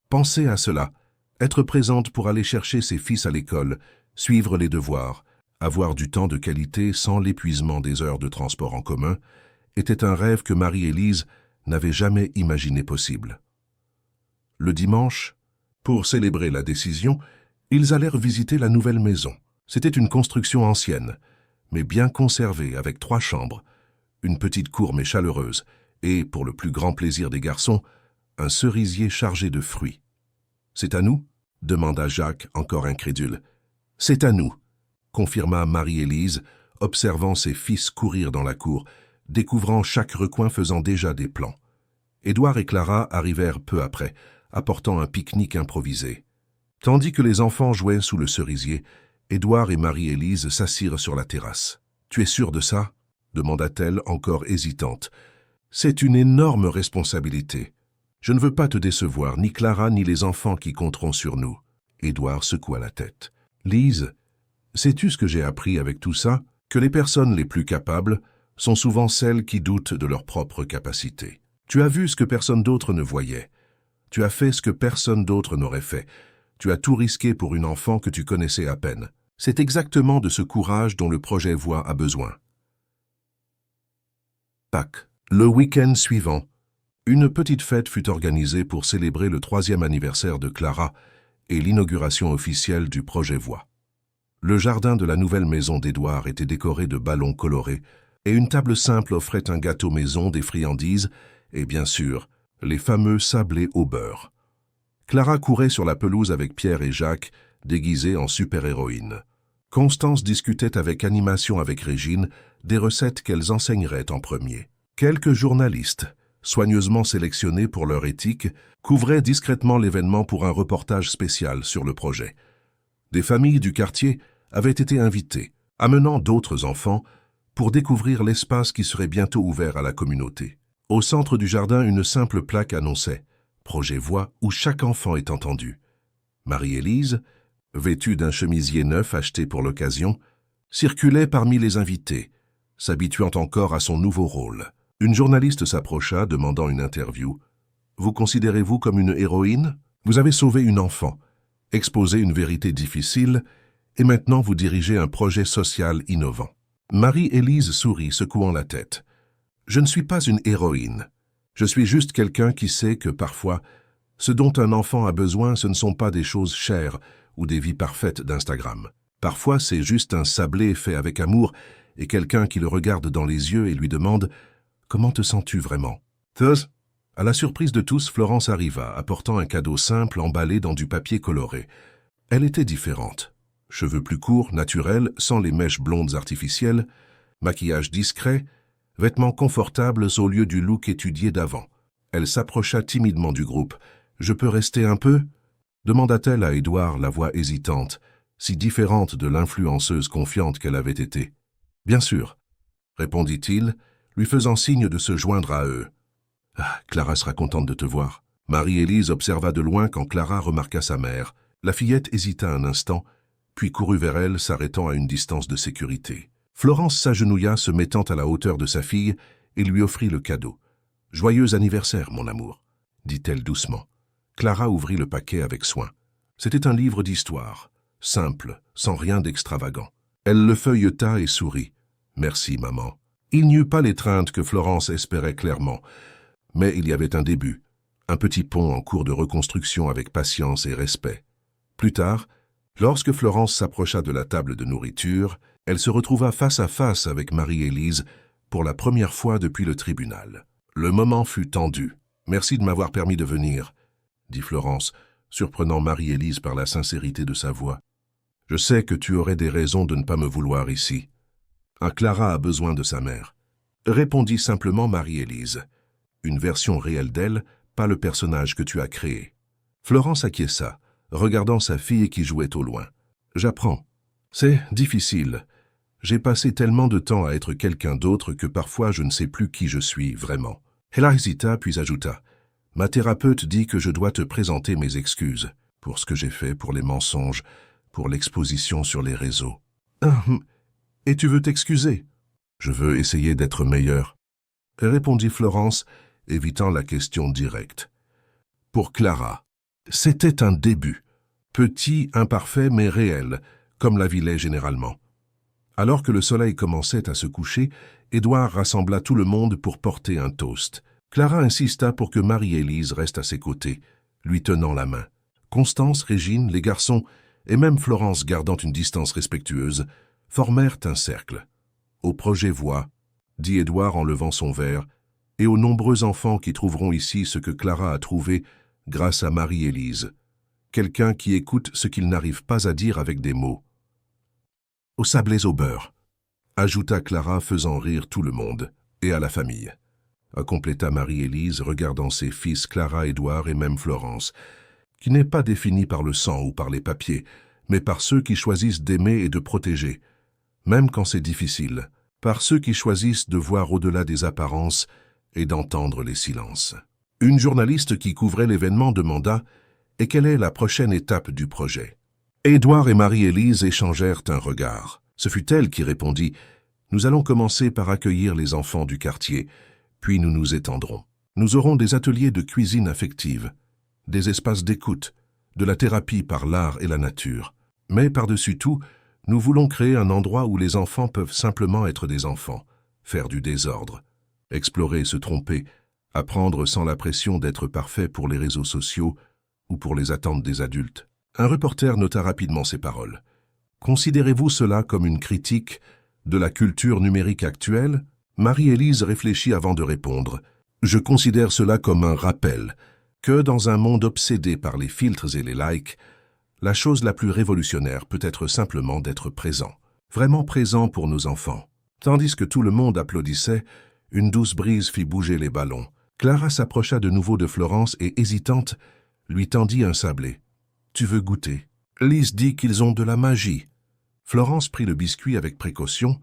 Pensez à cela. Être présente pour aller chercher ses fils à l'école, suivre les devoirs, avoir du temps de qualité sans l'épuisement des heures de transport en commun, était un rêve que Marie-Élise n'avait jamais imaginé possible. Le dimanche, pour célébrer la décision, ils allèrent visiter la nouvelle maison. C'était une construction ancienne, mais bien conservé avec 3 chambres, une petite cour mais chaleureuse, et, pour le plus grand plaisir des garçons, un cerisier chargé de fruits. « C'est à nous » demanda Jacques, encore incrédule. « C'est à nous » confirma Marie-Élise, observant ses fils courir dans la cour, découvrant chaque recoin faisant déjà des plans. Édouard et Clara arrivèrent peu après, apportant un pique-nique improvisé. Tandis que les enfants jouaient sous le cerisier, Édouard et Marie-Élise s'assirent sur la terrasse. « Tu es sûre de ça » demanda-t-elle, encore hésitante. « C'est une énorme responsabilité. Je ne veux pas te décevoir, ni Clara ni les enfants qui compteront sur nous. » Édouard secoua la tête. « Lise, sais-tu ce que j'ai appris avec tout ça? Que les personnes les plus capables sont souvent celles qui doutent de leurs propres capacités. Tu as vu ce que personne d'autre ne voyait. Tu as fait ce que personne d'autre n'aurait fait. Tu as tout risqué pour une enfant que tu connaissais à peine. C'est exactement de ce courage dont le projet Voix a besoin. » Pâques. Le week-end suivant, une petite fête fut organisée pour célébrer le 3e anniversaire de Clara et l'inauguration officielle du projet Voix. Le jardin de la nouvelle maison d'Édouard était décoré de ballons colorés et une table simple offrait un gâteau maison, des friandises et, bien sûr, les fameux sablés au beurre. Clara courait sur la pelouse avec Pierre et Jacques, déguisés en super-héroïnes. Constance discutait avec animation avec Régine des recettes qu'elles enseigneraient en premier. Quelques journalistes, soigneusement sélectionnés pour leur éthique, couvraient discrètement l'événement pour un reportage spécial sur le projet. Des familles du quartier avaient été invitées, amenant d'autres enfants, pour découvrir l'espace qui serait bientôt ouvert à la communauté. Au centre du jardin, une simple plaque annonçait « Projet Voix où chaque enfant est entendu ». Marie-Élise, vêtue d'un chemisier neuf acheté pour l'occasion, circulait parmi les invités, s'habituant encore à son nouveau rôle. Une journaliste s'approcha, demandant une interview. « Vous considérez-vous comme une héroïne? Vous avez sauvé une enfant, exposé une vérité difficile, et maintenant vous dirigez un projet social innovant. » Marie-Élise sourit, secouant la tête. « Je ne suis pas une héroïne. Je suis juste quelqu'un qui sait que, parfois, ce dont un enfant a besoin, ce ne sont pas des choses chères ou des vies parfaites d'Instagram. Parfois, c'est juste un sablé fait avec amour et quelqu'un qui le regarde dans les yeux et lui demande « Comment te sens-tu vraiment ?» À la surprise de tous, Florence arriva, apportant un cadeau simple emballé dans du papier coloré. Elle était différente. Cheveux plus courts, naturels, sans les mèches blondes artificielles, maquillage discret, vêtements confortables au lieu du look étudié d'avant. Elle s'approcha timidement du groupe. « Je peux rester un peu ?» demanda-t-elle à Édouard, la voix hésitante, si différente de l'influenceuse confiante qu'elle avait été. « Bien sûr, » répondit-il, lui faisant signe de se joindre à eux. « Ah, Clara sera contente de te voir. » Marie-Élise observa de loin quand Clara remarqua sa mère. La fillette hésita un instant, puis courut vers elle, s'arrêtant à une distance de sécurité. Florence s'agenouilla, se mettant à la hauteur de sa fille, et lui offrit le cadeau. « Joyeux anniversaire, mon amour », dit-elle doucement. Clara ouvrit le paquet avec soin. C'était un livre d'histoire, simple, sans rien d'extravagant. Elle le feuilleta et sourit. « Merci, maman. » Il n'y eut pas l'étreinte que Florence espérait clairement, mais il y avait un début, un petit pont en cours de reconstruction avec patience et respect. Plus tard, lorsque Florence s'approcha de la table de nourriture, elle se retrouva face à face avec Marie-Élise pour la première fois depuis le tribunal. Le moment fut tendu. « Merci de m'avoir permis de venir », dit Florence, surprenant Marie-Élise par la sincérité de sa voix. « Je sais que tu aurais des raisons de ne pas me vouloir ici. Un Clara a besoin de sa mère. » Répondit simplement Marie-Élise. Une version réelle d'elle, pas le personnage que tu as créé. Florence acquiesça, regardant sa fille qui jouait au loin. « J'apprends. C'est difficile. J'ai passé tellement de temps à être quelqu'un d'autre que parfois je ne sais plus qui je suis vraiment. » Elle hésita, puis ajouta. « Ma thérapeute dit que je dois te présenter mes excuses pour ce que j'ai fait, pour les mensonges, pour l'exposition sur les réseaux. »« Et tu veux t'excuser ?»« Je veux essayer d'être meilleure. » répondit Florence, évitant la question directe. Pour Clara, c'était un début, petit, imparfait, mais réel, comme la vie l'est généralement. Alors que le soleil commençait à se coucher, Édouard rassembla tout le monde pour porter un toast. Clara insista pour que Marie-Élise reste à ses côtés, lui tenant la main. Constance, Régine, les garçons, et même Florence gardant une distance respectueuse, formèrent un cercle. au projet Voix, dit Édouard en levant son verre, et aux nombreux enfants qui trouveront ici ce que Clara a trouvé grâce à Marie-Élise, quelqu'un qui écoute ce qu'il n'arrive pas à dire avec des mots. Aux sablés au beurre, ajouta Clara faisant rire tout le monde, et à la famille, compléta Marie-Élise regardant ses fils Clara, Édouard et même Florence, qui n'est pas définie par le sang ou par les papiers, mais par ceux qui choisissent d'aimer et de protéger, même quand c'est difficile, par ceux qui choisissent de voir au-delà des apparences et d'entendre les silences. Une journaliste qui couvrait l'événement demanda « Et quelle est la prochaine étape du projet ?» Édouard et Marie-Élise échangèrent un regard. Ce fut elle qui répondit « Nous allons commencer par accueillir les enfants du quartier, puis nous nous étendrons. Nous aurons des ateliers de cuisine affective, des espaces d'écoute, de la thérapie par l'art et la nature. Mais par-dessus tout, nous voulons créer un endroit où les enfants peuvent simplement être des enfants, faire du désordre, explorer, se tromper, apprendre sans la pression d'être parfait pour les réseaux sociaux ou pour les attentes des adultes. » Un reporter nota rapidement ces paroles. « Considérez-vous cela comme une critique de la culture numérique actuelle ?» Marie-Élise réfléchit avant de répondre. « Je considère cela comme un rappel que dans un monde obsédé par les filtres et les likes, la chose la plus révolutionnaire peut être simplement d'être présent, vraiment présent pour nos enfants. » Tandis que tout le monde applaudissait, une douce brise fit bouger les ballons. Clara s'approcha de nouveau de Florence et, hésitante, lui tendit un sablé. « Tu veux goûter ?» Lise dit qu'ils ont de la magie. Florence prit le biscuit avec précaution,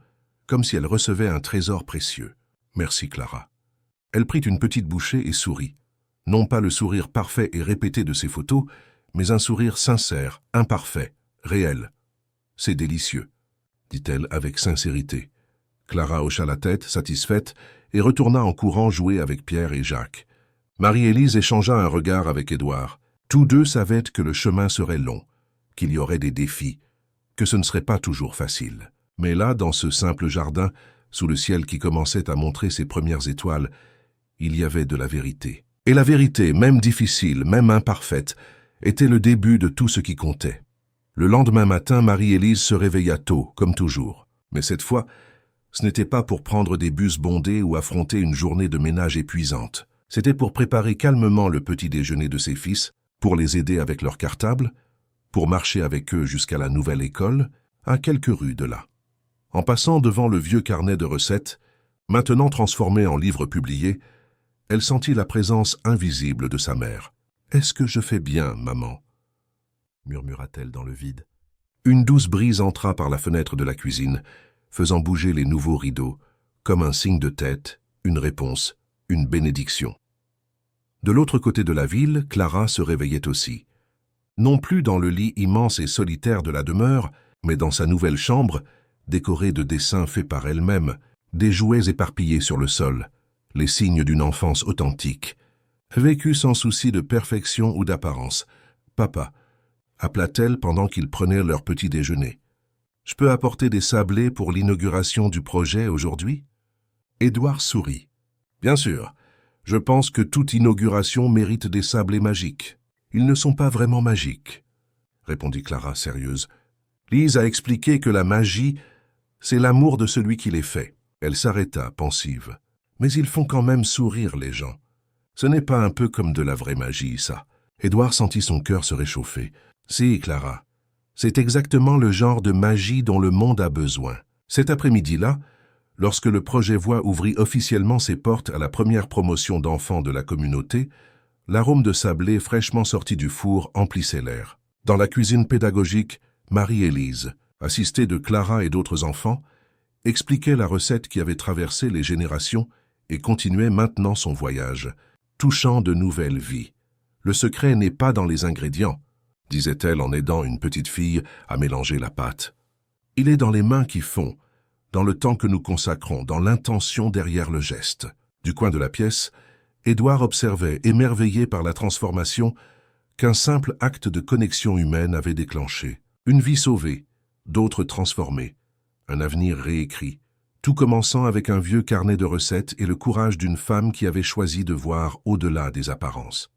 comme si elle recevait un trésor précieux. « Merci, Clara. » Elle prit une petite bouchée et sourit. Non pas le sourire parfait et répété de ses photos, mais un sourire sincère, imparfait, réel. « C'est délicieux, » dit-elle avec sincérité. Clara hocha la tête, satisfaite, et retourna en courant jouer avec Pierre et Jacques. Marie-Élise échangea un regard avec Édouard. Tous deux savaient que le chemin serait long, qu'il y aurait des défis, que ce ne serait pas toujours facile. Mais là, dans ce simple jardin, sous le ciel qui commençait à montrer ses premières étoiles, il y avait de la vérité. Et la vérité, même difficile, même imparfaite, était le début de tout ce qui comptait. Le lendemain matin, Marie-Élise se réveilla tôt, comme toujours. Mais cette fois, ce n'était pas pour prendre des bus bondés ou affronter une journée de ménage épuisante. C'était pour préparer calmement le petit déjeuner de ses fils, pour les aider avec leur cartable, pour marcher avec eux jusqu'à la nouvelle école, à quelques rues de là. En passant devant le vieux carnet de recettes, maintenant transformé en livre publié, elle sentit la présence invisible de sa mère. « Est-ce que je fais bien, maman ?» murmura-t-elle dans le vide. Une douce brise entra par la fenêtre de la cuisine, faisant bouger les nouveaux rideaux, comme un signe de tête, une réponse, une bénédiction. De l'autre côté de la ville, Clara se réveillait aussi. Non plus dans le lit immense et solitaire de la demeure, mais dans sa nouvelle chambre, décorée de dessins faits par elle-même, des jouets éparpillés sur le sol, les signes d'une enfance authentique, vécue sans souci de perfection ou d'apparence. « Papa », appela-t-elle pendant qu'ils prenaient leur petit déjeuner. « Je peux apporter des sablés pour l'inauguration du projet aujourd'hui ?» Édouard sourit. « Bien sûr. Je pense que toute inauguration mérite des sablés magiques. »« Ils ne sont pas vraiment magiques, » répondit Clara sérieuse. Lise a expliqué que la magie, c'est l'amour de celui qui les fait. Elle s'arrêta, pensive. Mais ils font quand même sourire les gens. Ce n'est pas un peu comme de la vraie magie, ça. Édouard sentit son cœur se réchauffer. Si, Clara, c'est exactement le genre de magie dont le monde a besoin. Cet après-midi-là, lorsque le projet Voix ouvrit officiellement ses portes à la première promotion d'enfants de la communauté, l'arôme de sablé fraîchement sorti du four emplissait l'air. Dans la cuisine pédagogique, Marie-Élise, assistée de Clara et d'autres enfants, expliquait la recette qui avait traversé les générations et continuait maintenant son voyage, touchant de nouvelles vies. Le secret n'est pas dans les ingrédients, disait-elle en aidant une petite fille à mélanger la pâte. Il est dans les mains qui font, dans le temps que nous consacrons, dans l'intention derrière le geste. Du coin de la pièce, Édouard observait, émerveillé par la transformation qu'un simple acte de connexion humaine avait déclenché. Une vie sauvée, d'autres transformées, un avenir réécrit, tout commençant avec un vieux carnet de recettes et le courage d'une femme qui avait choisi de voir au-delà des apparences.